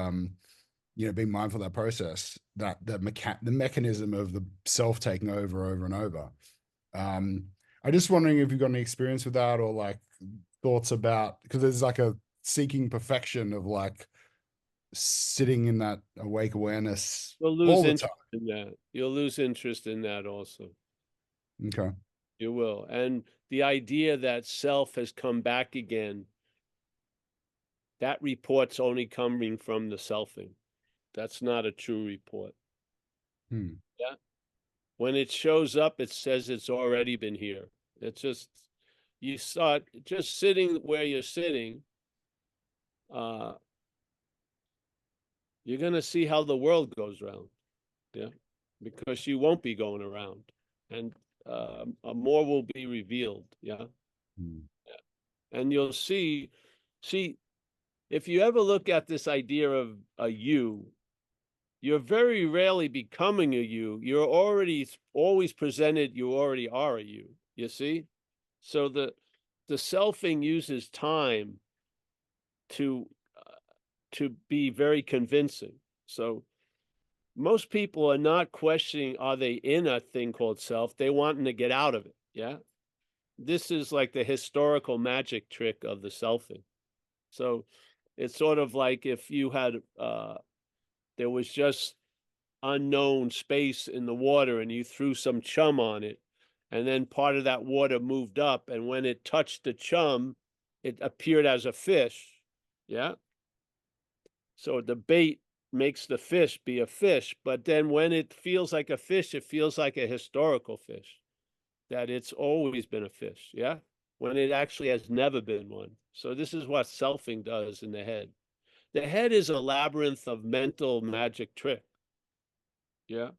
F: being mindful of that process, that the mechanism of the self taking over and over. I'm just wondering if you've got any experience with that, or like thoughts about, because there's like a seeking perfection of like sitting in that awake awareness
A: You'll lose
F: all the
A: interest
F: time.
A: in that. You'll lose interest in that also.
F: Okay.
A: You will. And the idea that self has come back again, that report's only coming from the selfing. That's not a true report. Yeah. When it shows up, it says it's already been here. It's just, you start just sitting where you're sitting, you're going to see how the world goes round. Yeah. Because you won't be going around, and more will be revealed. Yeah. Yeah. And you'll see, if you ever look at this idea of a you, you're very rarely becoming a you. You're already always presented, you already are a you, you see? So the selfing uses time to be very convincing. So most people are not questioning, are they in a thing called self? They wanting to get out of it. Yeah. This is like the historical magic trick of the selfing. So it's sort of like if you had, there was just unknown space in the water and you threw some chum on it, and then part of that water moved up, and when it touched the chum, it appeared as a fish. Yeah. So the bait makes the fish be a fish, but then when it feels like a fish, it feels like a historical fish, that it's always been a fish. Yeah. When it actually has never been one. So this is what selfing does in the head. The head is a labyrinth of mental magic trick. Yeah.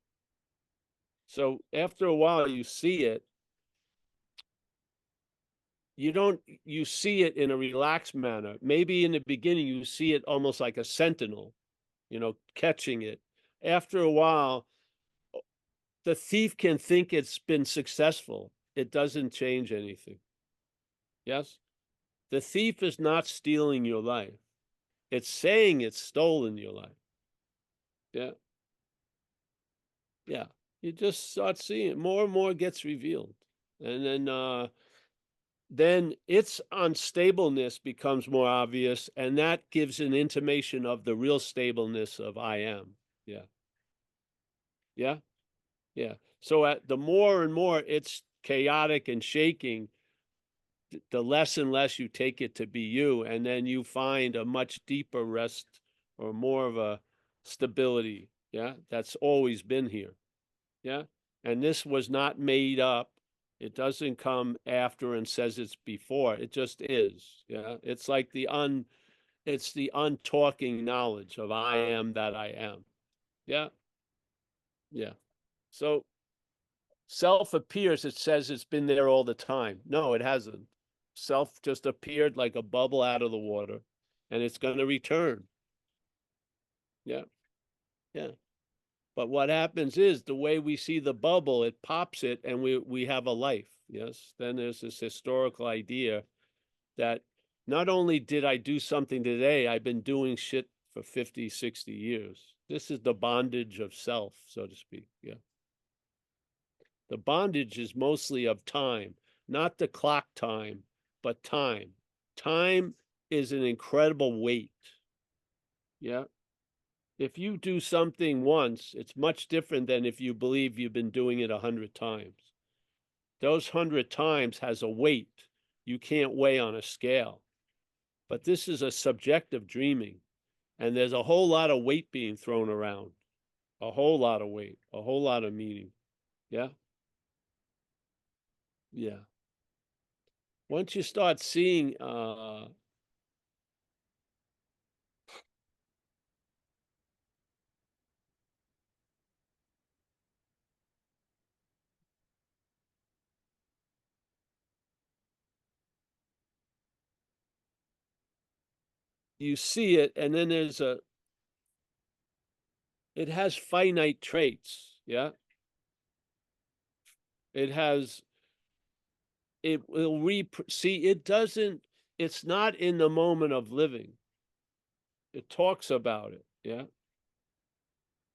A: So after a while, you see it. You see it in a relaxed manner. Maybe in the beginning, you see it almost like a sentinel, catching it. After a while, the thief can think it's been successful. It doesn't change anything. Yes? The thief is not stealing your life. It's saying it's stolen your life. Yeah. Yeah. You just start seeing it. More and more gets revealed. And then its unstableness becomes more obvious, and that gives an intimation of the real stableness of I am. Yeah. Yeah. Yeah. So the more and more it's chaotic and shaking, the less and less you take it to be you, and then you find a much deeper rest, or more of a stability. Yeah. That's always been here. Yeah. And this was not made up. It doesn't come after and says it's before. It just is. Yeah. It's like it's the untalking knowledge of I am that I am. Yeah. Yeah. So self appears, it says it's been there all the time. No, it hasn't. Self just appeared like a bubble out of the water, and it's going to return. Yeah. Yeah. But what happens is, the way we see the bubble, it pops it, and we have a life. Yes. Then there's this historical idea that not only did I do something today, I've been doing shit for 50, 60 years. This is the bondage of self, so to speak. Yeah. The bondage is mostly of time, not the clock time, but time. Time is an incredible weight. Yeah. If you do something once, it's much different than if you believe you've been doing it 100 times. Those 100 times has a weight you can't weigh on a scale. But this is a subjective dreaming, and there's a whole lot of weight being thrown around, a whole lot of weight, a whole lot of meaning. Yeah. Yeah. Once you start seeing, you see it, and then there's it has finite traits. Yeah. It has, it will see, it doesn't, it's not in the moment of living. It talks about it. Yeah.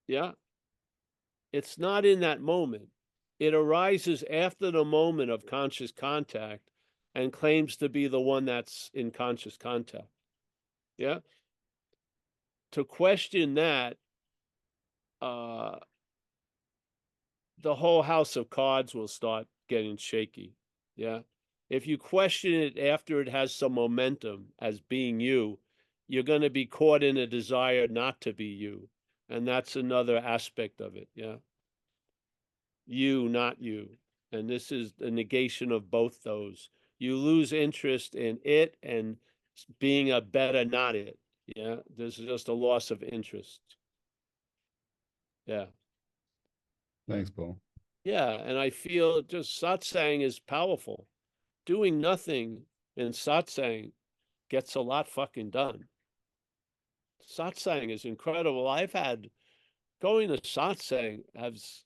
A: Yeah. It's not in that moment. It arises after the moment of conscious contact and claims to be the one that's in conscious contact. Yeah. To question that, the whole house of cards will start getting shaky. Yeah. If you question it after it has some momentum as being you, you're going to be caught in a desire not to be you. And that's another aspect of it. Yeah. You, not you. And this is the negation of both those. You lose interest in it and being a better not it. Yeah. There's just a loss of interest. Yeah.
F: Thanks, Paul.
A: Yeah. And I feel just satsang is powerful. Doing nothing in satsang gets a lot fucking done. Satsang is incredible. I've had going to satsang has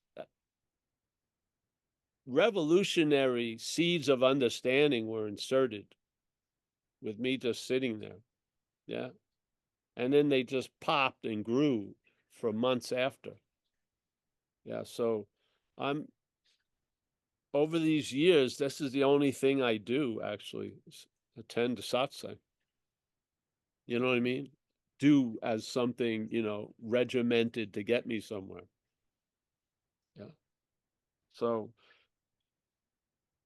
A: revolutionary seeds of understanding were inserted with me just sitting there. Yeah. And then they just popped and grew for months after. Yeah. So I'm over these years, this is the only thing I do actually attend to satsang. You know what I mean? Do as something, regimented to get me somewhere. Yeah. So,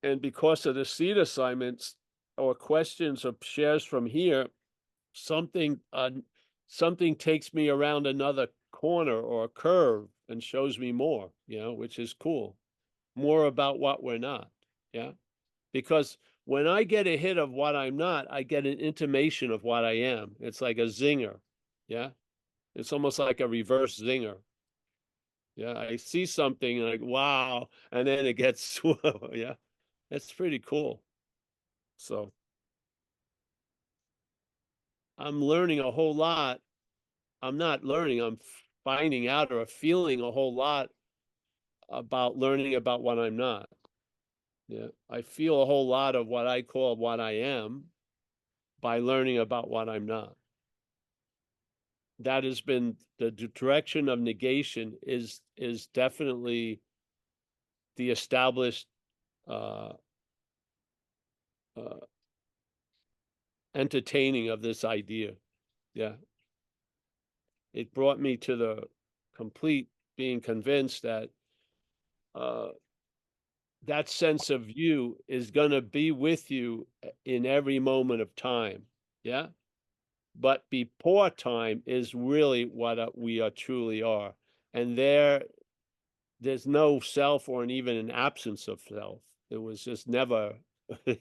A: and because of the seed assignments or questions or shares from here, something takes me around another corner or a curve and shows me more, which is cool. More about what we're not. Yeah. Because when I get a hit of what I'm not, I get an intimation of what I am. It's like a zinger. Yeah. It's almost like a reverse zinger. Yeah. I see something like, wow. And then it gets, yeah. It's pretty cool. So I'm learning a whole lot. I'm not learning, I'm finding out or feeling a whole lot about learning about what I'm not. Yeah. I feel a whole lot of what I call what I am by learning about what I'm not. That has been the direction of negation is definitely the established entertaining of this idea. Yeah. It brought me to the complete being convinced that that sense of you is going to be with you in every moment of time. Yeah. But before time is really what we are truly are. And there's no self or even an absence of self. It was just never.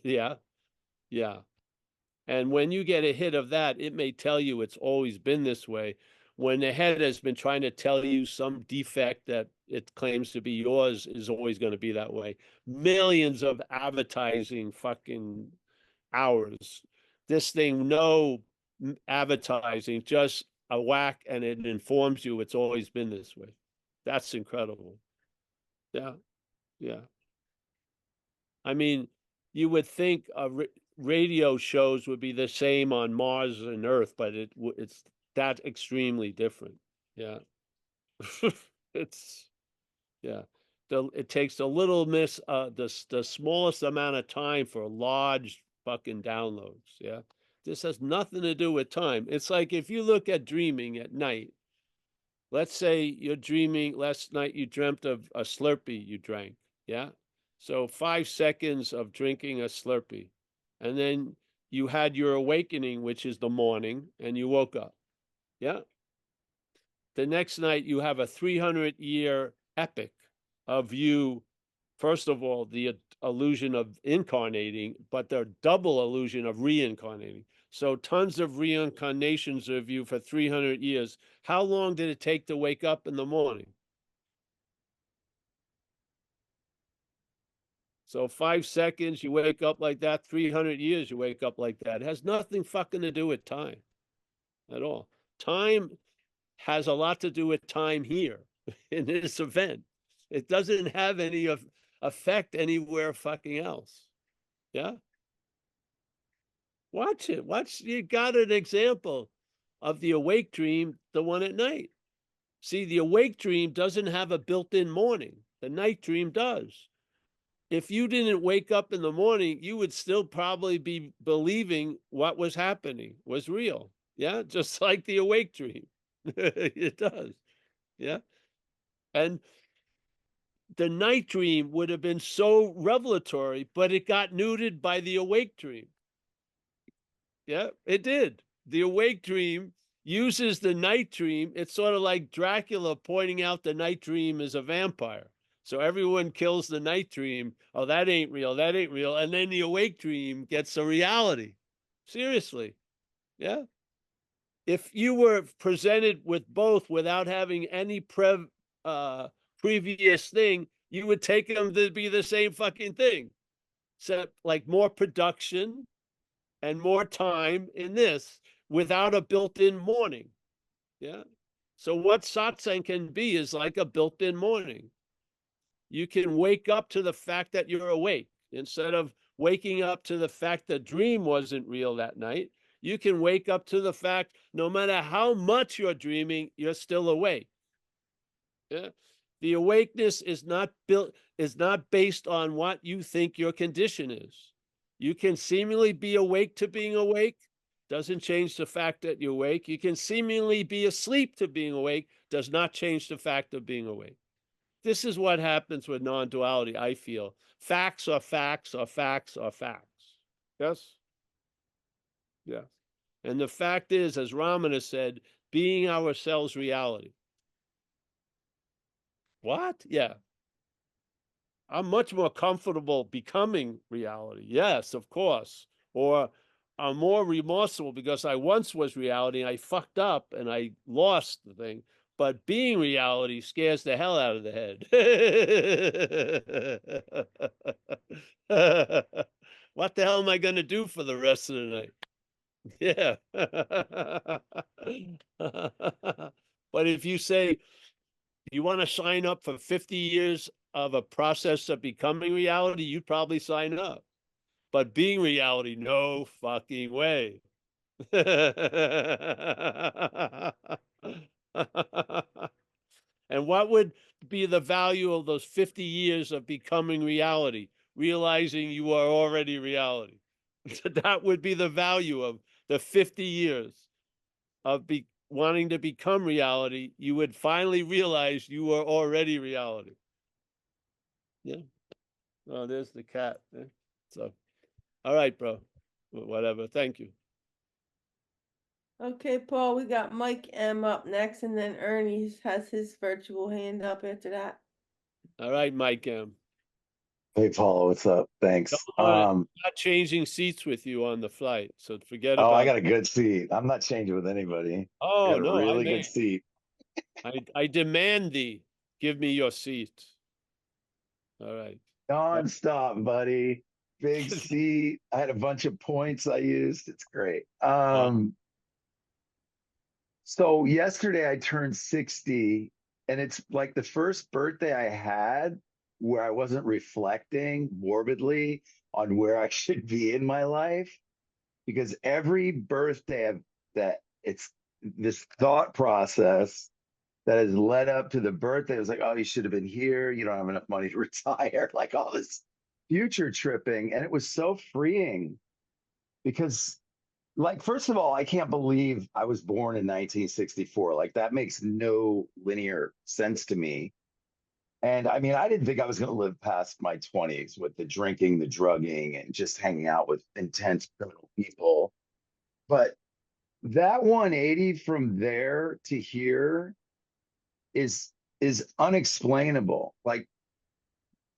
A: Yeah. Yeah. And when you get a hit of that, it may tell you it's always been this way. When the head has been trying to tell you some defect that it claims to be yours is always going to be that way. Millions of advertising fucking hours. This thing, no advertising, just a whack, and it informs you it's always been this way. That's incredible. Yeah. Yeah. I mean, you would think radio shows would be the same on Mars and Earth, but it's that extremely different. Yeah. It's, yeah. It takes a little the smallest amount of time for large fucking downloads. Yeah. This has nothing to do with time. It's like if you look at dreaming at night, let's say you're dreaming last night, you dreamt of a Slurpee you drank. Yeah. So 5 seconds of drinking a Slurpee. And then you had your awakening, which is the morning, and you woke up. Yeah. The next night, you have a 300-year epic of you, first of all, the illusion of incarnating, but the double illusion of reincarnating. So tons of reincarnations of you for 300 years. How long did it take to wake up in the morning? So 5 seconds, you wake up like that. 300 years, you wake up like that. It has nothing fucking to do with time at all. Time has a lot to do with time here in this event. It doesn't have any effect anywhere fucking else. Yeah. Watch it. Watch. You got an example of the awake dream, the one at night. See, the awake dream doesn't have a built-in morning. The night dream does. If you didn't wake up in the morning, you would still probably be believing what was happening was real. Yeah, just like the awake dream. It does. Yeah. And the night dream would have been so revelatory, but it got neutered by the awake dream. Yeah, it did. The awake dream uses the night dream. It's sort of like Dracula pointing out the night dream is a vampire. So everyone kills the night dream. Oh, that ain't real. That ain't real. And then the awake dream gets a reality. Seriously. Yeah. If you were presented with both without having any previous thing, you would take them to be the same fucking thing. Except like more production and more time in this without a built-in morning. Yeah. So what satsang can be is like a built-in morning. You can wake up to the fact that you're awake instead of waking up to the fact the dream wasn't real that night. You can wake up to the fact no matter how much you're dreaming, you're still awake. Yeah. The awakeness is not based on what you think your condition is. You can seemingly be awake to being awake, doesn't change the fact that you're awake. You can seemingly be asleep to being awake, does not change the fact of being awake. This is what happens with non-duality, I feel. Facts are facts are facts are facts. Yes? Yes. And the fact is, as Ramana said, being ourselves reality. What? Yeah. I'm much more comfortable becoming reality. Yes, of course. Or I'm more remorseful because I once was reality and I fucked up and I lost the thing. But being reality scares the hell out of the head. What the hell am I going to do for the rest of the night? Yeah. But if you say, you want to sign up for 50 years of a process of becoming reality, you'd probably sign up. But being reality, no fucking way. And what would be the value of those 50 years of becoming reality, realizing you are already reality? That would be the value of the 50 years of wanting to become reality. You would finally realize you are already reality. Yeah. Oh, there's the cat. So, all right, bro. Whatever. Thank you.
B: Okay, Paul, we got Mike M up next, and then Ernie has his virtual hand up after that.
A: All right, Mike M.
G: Hey, Paul, what's up? Thanks.
A: Not changing seats with you on the flight, so forget
G: Oh,
A: about.
G: I got a good seat. I'm not changing with anybody. I
A: Oh
G: got a
A: no,
G: really good seat.
A: I demand thee. Give me your seat. All right.
G: Non-stop, buddy. Big seat. I had a bunch of points I used. It's great. So yesterday I turned 60, and it's like the first birthday I had where I wasn't reflecting morbidly on where I should be in my life. Because every birthday that it's this thought process that has led up to the birthday. It was like, oh, you should have been here. You don't have enough money to retire. Like all this future tripping. And it was so freeing because, like, first of all, I can't believe I was born in 1964. Like, that makes no linear sense to me. And I mean, I didn't think I was going to live past my 20s with the drinking, the drugging, and just hanging out with intense criminal people. But that 180 from there to here is unexplainable. Like,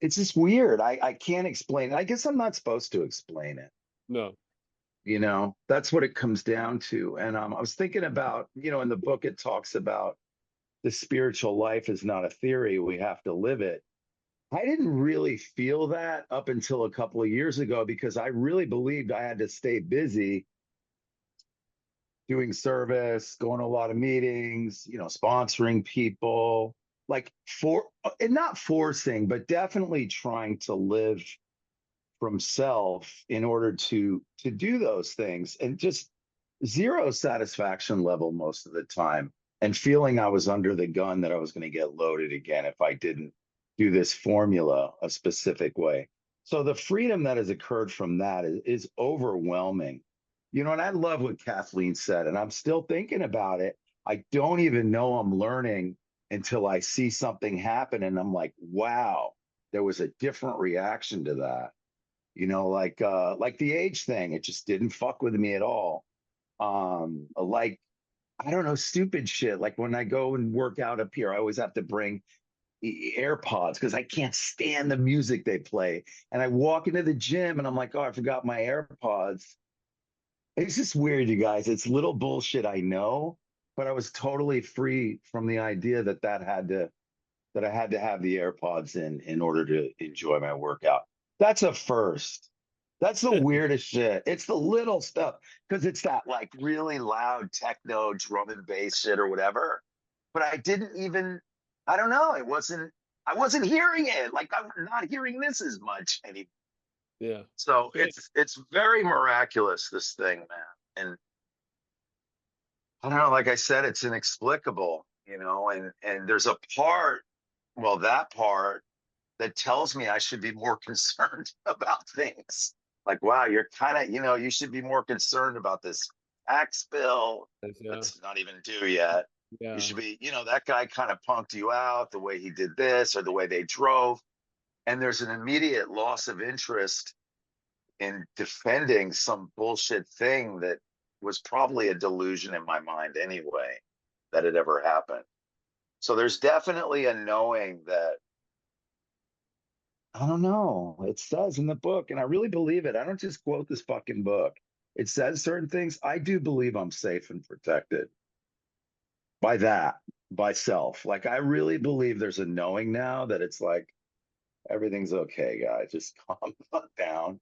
G: it's just weird. I can't explain it. I guess I'm not supposed to explain it.
A: No.
G: That's what it comes down to. And I was thinking about, in the book, it talks about the spiritual life is not a theory. We have to live it. I didn't really feel that up until a couple of years ago because I really believed I had to stay busy doing service, going to a lot of meetings, sponsoring people, like and not forcing, but definitely trying to live from self in order to do those things, and just zero satisfaction level most of the time, and feeling I was under the gun, that I was going to get loaded again if I didn't do this formula a specific way. So the freedom that has occurred from that is overwhelming. And I love what Kathleen said, and I'm still thinking about it. I don't even know I'm learning until I see something happen and I'm like, wow, there was a different reaction to that. Like the age thing, it just didn't fuck with me at all. Like, I don't know, stupid shit. Like when I go and work out up here, I always have to bring AirPods because I can't stand the music they play. And I walk into the gym and I'm like, oh, I forgot my AirPods. It's just weird, you guys. It's little bullshit, I know, but I was totally free from the idea that I had to have the AirPods in order to enjoy my workout. That's a first. That's the weirdest shit. It's the little stuff because it's that like really loud techno drum and bass shit or whatever. But I didn't even, I don't know. I wasn't hearing it. Like I'm not hearing this as much anymore.
A: Yeah.
G: So
A: Yeah.
G: it's very miraculous, this thing, man. And I don't know, like I said, it's inexplicable, and there's a part, well, that part that tells me I should be more concerned about things. Like, wow, you're kind of, you should be more concerned about this tax bill
A: Yeah.
G: that's not even due yet.
A: Yeah.
G: You should be, that guy kind of punked you out the way he did this or the way they drove. And there's an immediate loss of interest in defending some bullshit thing that was probably a delusion in my mind anyway, that it ever happened. So there's definitely a knowing that, I don't know, it says in the book, and I really believe it. I don't just quote this fucking book. It says certain things. I do believe I'm safe and protected by self. Like, I really believe there's a knowing now that it's like, everything's okay, guys. Just calm the fuck down.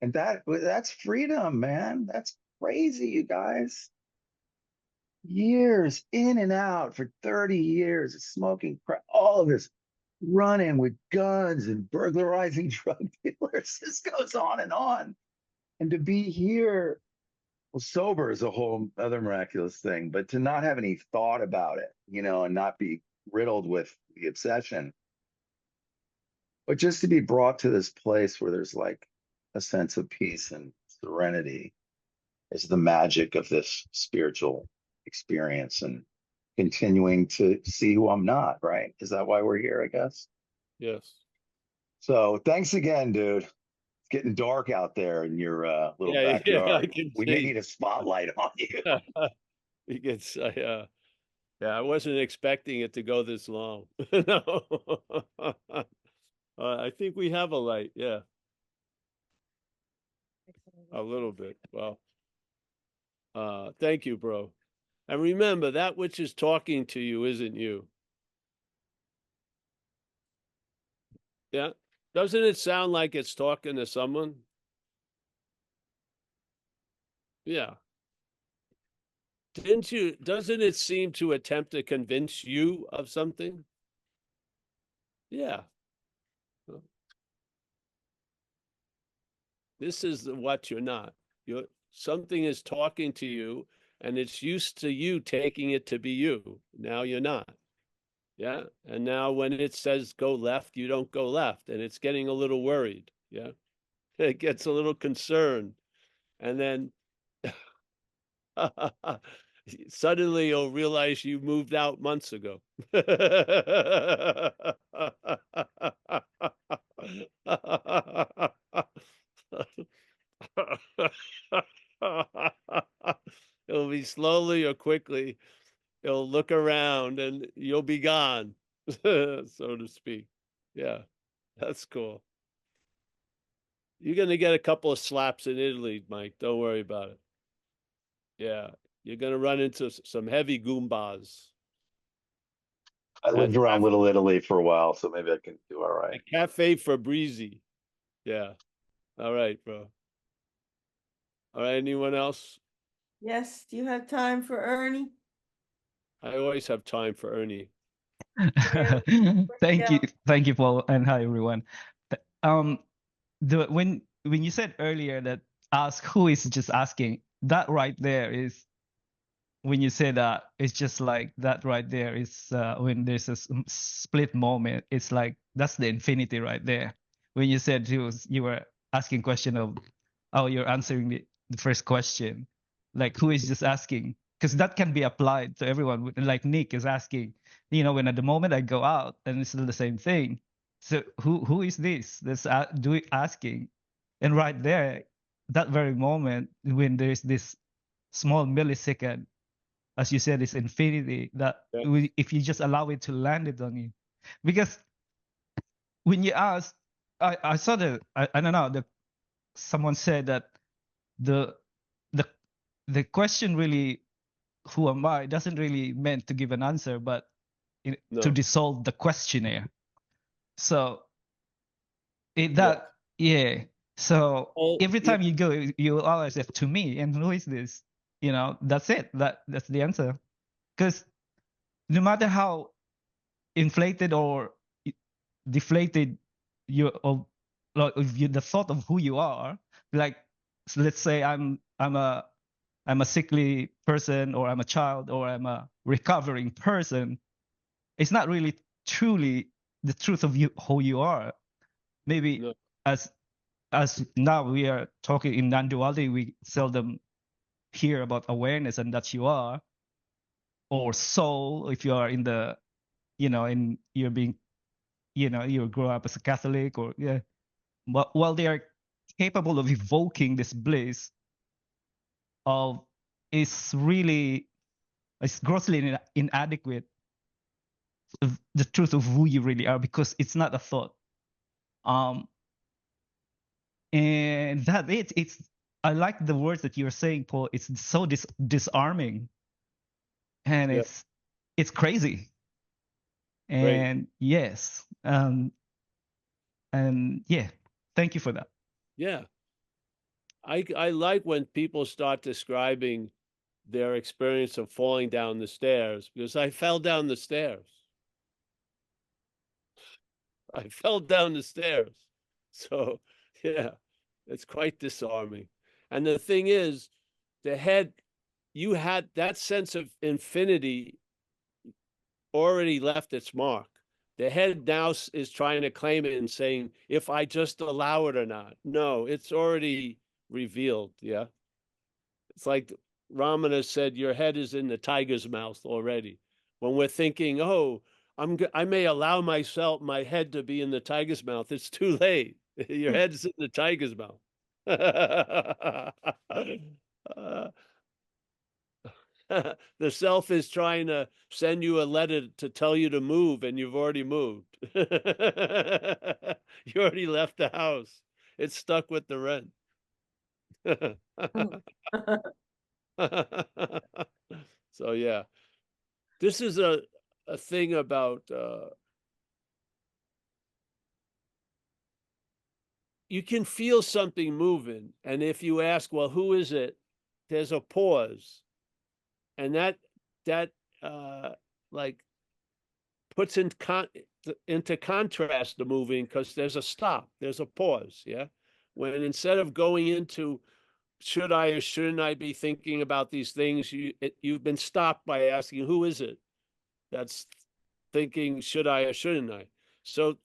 G: And that's freedom, man. That's crazy, you guys. Years in and out for 30 years of smoking crack, all of this running with guns and burglarizing drug dealers. This goes on and on. And to be here, well, sober is a whole other miraculous thing, but to not have any thought about it, and not be riddled with the obsession, but just to be brought to this place where there's like a sense of peace and serenity is the magic of this spiritual experience, and continuing to see who I'm not, right? Is that why we're here, I guess?
A: Yes.
G: So thanks again, dude. It's getting dark out there in your little
A: Yeah,
G: backyard.
A: I can
G: We may
A: see.
G: need a spotlight on you.
A: He gets, yeah, I wasn't expecting it to go this long. No. I think we have a light. Yeah, a little bit. Well, thank you, bro. And remember, that which is talking to you isn't you. Yeah. Doesn't it sound like it's talking to someone? Yeah. Doesn't it seem to attempt to convince you of something? Yeah. This is what you're not. Something is talking to you and it's used to you taking it to be you. Now you're not. Yeah. And now when it says go left, you don't go left, and it's getting a little worried. Yeah. It gets a little concerned. And then Suddenly you'll realize you moved out months ago. It'll be slowly or quickly. It'll look around and you'll be gone, so to speak. Yeah, that's cool. You're gonna get a couple of slaps in Italy, Mike. Don't worry about it. Yeah, you're gonna run into some heavy Goombas.
G: I lived around Little Italy for a while, so maybe I can do all right.
A: Cafe Fabrizi. Yeah. All right, bro. All right, anyone else?
B: Yes, do you have time for Ernie?
A: I always have time for Ernie.
H: Thank you,
B: Yeah.
H: thank you, Paul, and hi everyone. The when you said earlier that ask who is just asking, that right there is when you say that, it's just like that right there is when there's a split moment. It's like that's the infinity right there. When you said you were asking question of, oh, you're answering the first question, like who is just asking, because that can be applied to everyone. Like Nick is asking, when at the moment I go out, and it's still the same thing. So who is this that's asking? And right there, that very moment when there's this small millisecond, as you said, is infinity, that
A: Yeah.
H: if you just allow it to land it on you. Because when you ask, I saw I don't know, someone said that the the the question really, who am I, doesn't really meant to give an answer, but to
A: No.
H: dissolve the questionnaire. So
A: Yeah.
H: that, yeah. So
A: Well,
H: every time you go, you always say to me, and who is this? That's it. That's the answer. Because no matter how inflated or deflated the thought of who you are, like, let's say I'm a sickly person, or I'm a child, or I'm a recovering person, it's not really truly the truth of you, who you are. Maybe
A: no.
H: as now we are talking in non-duality, we seldom hear about awareness and that you are, or soul, if you are in the, in you're being, you grow up as a Catholic, or yeah. But while they are capable of evoking this bliss, of is really, it's grossly inadequate of the truth of who you really are, because it's not a thought. And that it's I like the words that you're saying, Paul. It's so disarming, and
A: Yeah.
H: it's crazy.
A: Great.
H: And yes, and yeah, thank you for that.
A: Yeah. I like when people start describing their experience of falling down the stairs, because I fell down the stairs. I fell down the stairs. So, yeah, it's quite disarming. And the thing is, the head, you had that sense of infinity already left its mark. The head now is trying to claim it and saying, if I just allow it or not. No, it's already revealed. Yeah. It's like Ramana said, your head is in the tiger's mouth already. When we're thinking, oh, I may allow my head to be in the tiger's mouth, it's too late. Your head's in the tiger's mouth. The self is trying to send you a letter to tell you to move, and you've already moved. You already left the house. It's stuck with the rent. So yeah, this is a thing about you can feel something moving, and if you ask, well, who is it? There's a pause, and that like puts into contrast the moving, because there's a stop, there's a pause. Yeah, when instead of going into should I or shouldn't I be thinking about these things, you've been stopped by asking, who is it that's thinking, should I or shouldn't I? So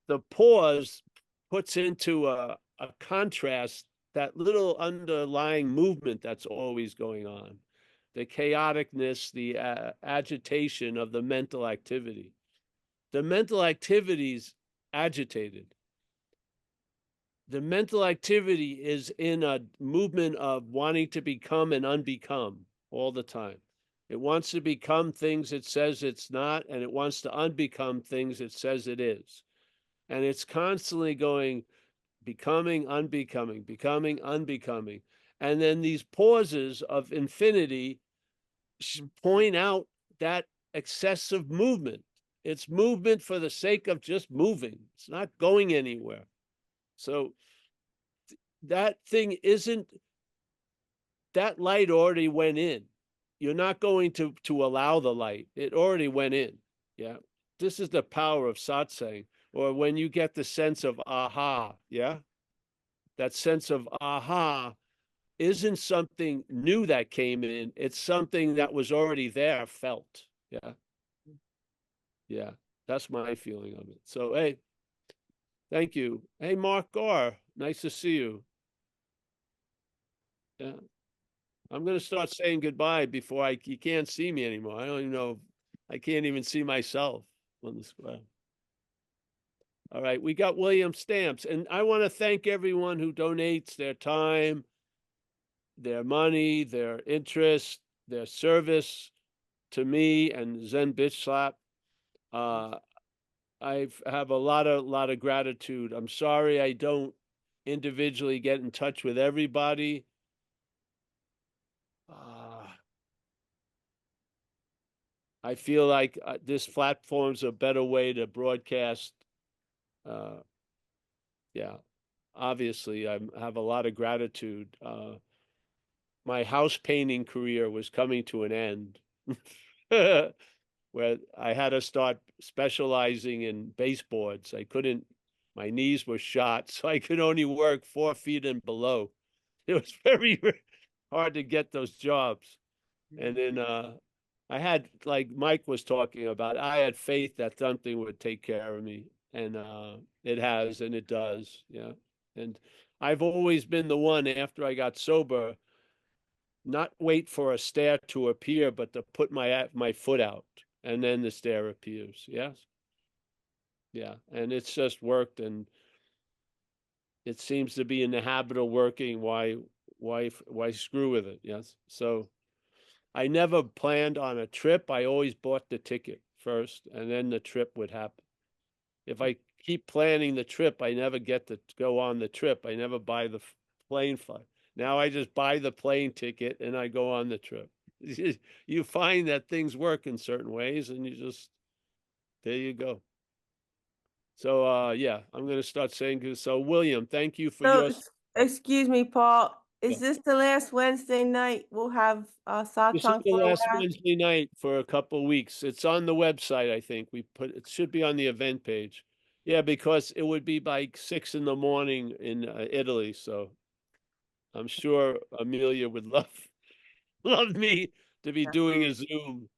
A: the pause puts into a contrast that little underlying movement that's always going on. the chaoticness, the agitation of the mental activity. The mental activity's agitated. The mental activity is in a movement of wanting to become and unbecome all the time. It wants to become things it says it's not, and it wants to unbecome things it says it is. And it's constantly going, becoming, unbecoming, becoming, unbecoming. And then these pauses of infinity point out that excessive movement. It's movement for the sake of just moving. It's not going anywhere. So that thing isn't, that light already went in. You're not going to allow the light. It already went in. Yeah. This is the power of satsang, or when you get the sense of aha. Yeah. That sense of aha isn't something new that came in. It's something that was already there, felt. Yeah. Yeah. That's my feeling of it. So, hey, thank you. Hey, Mark Gar, nice to see you. Yeah. I'm going to start saying goodbye before you can't see me anymore. I don't even know. I can't even see myself on the square. All right. We got William Stamps, and I want to thank everyone who donates their time, their money, their interest, their service to me and Zen Bitch Slap. I have a lot of gratitude. I'm sorry I don't individually get in touch with everybody. I feel like this platform's a better way to broadcast. Yeah, obviously I have a lot of gratitude. My house painting career was coming to an end where I had to start specializing in baseboards. I couldn't, my knees were shot, so I could only work 4 feet and below. It was very hard to get those jobs. And then I had, like Mike was talking about, I had faith that something would take care of me. And it has, and it does. Yeah. And I've always been the one after I got sober, not wait for a stair to appear, but to put my foot out, and then the stair appears. Yes. Yeah. And it's just worked, and it seems to be in the habit of working. Why screw with it? Yes. So I never planned on a trip. I always bought the ticket first, and then the trip would happen. If I keep planning the trip, I never get to go on the trip. I never buy the plane flight. Now I just buy the plane ticket and I go on the trip. You find that things work in certain ways, and you just, there you go. So yeah, I'm going to start saying good. So William, thank you for your.
B: Excuse me, Paul.
A: Yeah.
B: Is this the last Wednesday night we'll have
A: This is
B: satsang
A: the
B: for a
A: last
B: while?
A: Wednesday night for a couple of weeks. It's on the website, I think. It should be on the event page. Yeah, because it would be like 6 in the morning in Italy. So I'm sure Amelia would love me to be doing a Zoom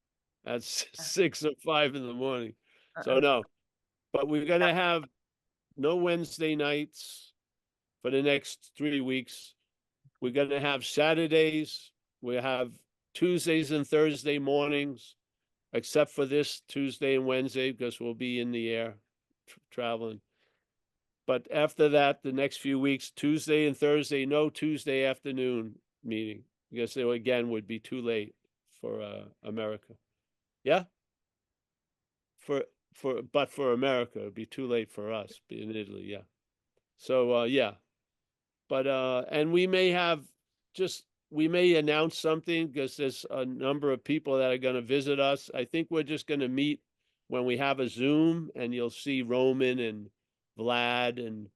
A: at 6 or 5 in the morning. So no, but we're gonna have no Wednesday nights for the next 3 weeks. We're gonna have Saturdays. We have Tuesdays and Thursday mornings, except for this Tuesday and Wednesday, because we'll be in the air traveling. But after that, the next few weeks, Tuesday and Thursday, no Tuesday afternoon meeting, because they again would be too late for America. Yeah. But for America, it'd be too late for us in Italy. Yeah. So yeah. But and we may announce something, because there's a number of people that are going to visit us. I think we're just going to meet when we have a Zoom, and you'll see Roman and Vlad and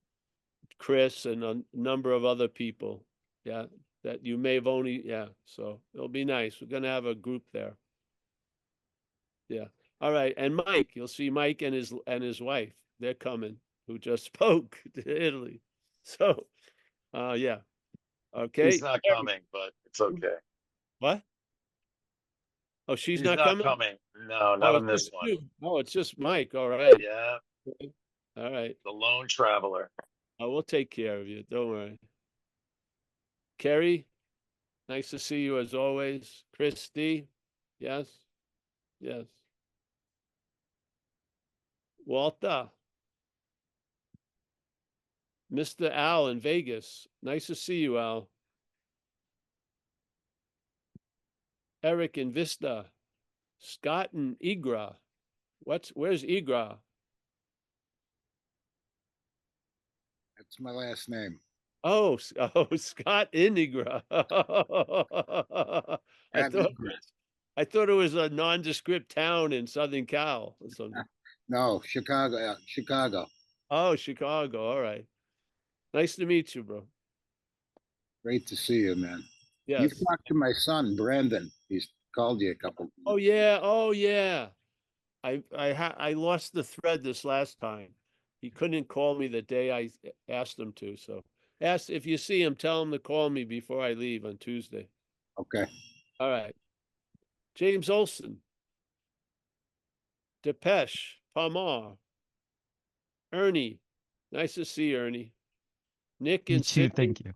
A: Chris and a number of other people. Yeah, that you may have only, yeah. So it'll be nice. We're going to have a group there. Yeah. All right. And Mike, you'll see Mike and his wife. They're coming, who just spoke to Italy. So yeah. Okay.
I: He's not coming, but it's okay.
A: What? Oh, she's
I: He's
A: not
I: not
A: coming?
I: coming. No,
A: Oh,
I: not on
A: it's
I: this
A: just
I: one.
A: you. Oh, it's just Mike. All right.
I: Yeah,
A: All right.
I: the lone traveler.
A: I will take care of you. Don't worry. Kerry, Nice to see you as always. Christy, yes, yes. Walter. Mr. Al in Vegas. Nice to see you, Al. Eric in Vista. Scott in Igra. Where's Igra?
J: That's my last name.
A: Oh, Scott in Igra. I thought it was a nondescript town in Southern Cal or something.
J: No, Chicago. Chicago.
A: Oh, Chicago. All right. Nice to meet you, bro.
J: Great to see you, man.
A: Yes.
J: You've talked to my son, Brandon. He's called you a couple.
A: Oh yeah. Oh yeah. I lost the thread this last time. He couldn't call me the day I asked him to. So if you see him, tell him to call me before I leave on Tuesday.
J: Okay.
A: All right. James Olson. Depeche. Palmar. Ernie. Nice to see you, Ernie. Nick
H: You
A: and
H: too.
A: Sydney.
H: Thank you.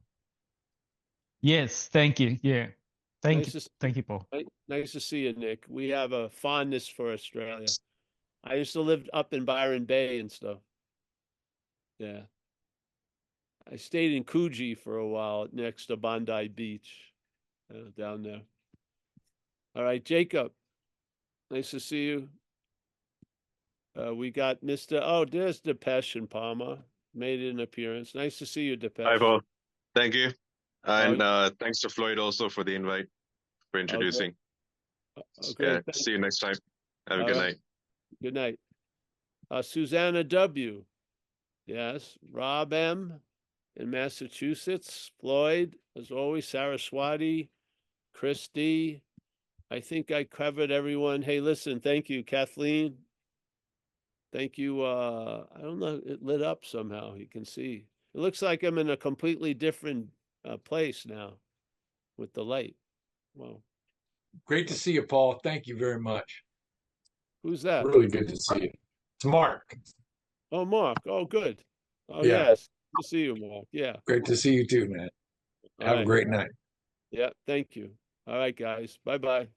H: Yes, thank you. Yeah. Thank you. Thank you, Paul.
A: Nice to see you, Nick. We have a fondness for Australia. I used to live up in Byron Bay and stuff. Yeah. I stayed in Coogee for a while next to Bondi Beach, down there. All right, Jacob. Nice to see you. We got Mr. Oh, there's Depeche and Palma. Made an appearance. Nice to see you, Depeche.
I: Hi, Paul. Thank you. And
A: Oh,
I: thanks to Floyd also for the invite, for introducing.
A: okay.
I: Yeah, see you next time. Have a
A: All
I: good
A: right.
I: night.
A: Good night. Susanna W. Yes. Rob M. in Massachusetts. Floyd, as always. Saraswati. Christy. I think I covered everyone. Hey, listen, thank you, Kathleen. Thank you. I don't know. It lit up somehow. You can see. It looks like I'm in a completely different place now with the light. Wow.
K: Great to see you, Paul. Thank you very much.
A: Who's that?
K: Really good to see you. It's Mark.
A: Oh, Mark. Oh, good. Oh,
K: Yeah.
A: yes. Good to see you, Mark. Yeah.
K: Great to see you too, man.
A: All
K: Have
A: right.
K: a great night.
A: Yeah. Thank you. All right, guys. Bye-bye.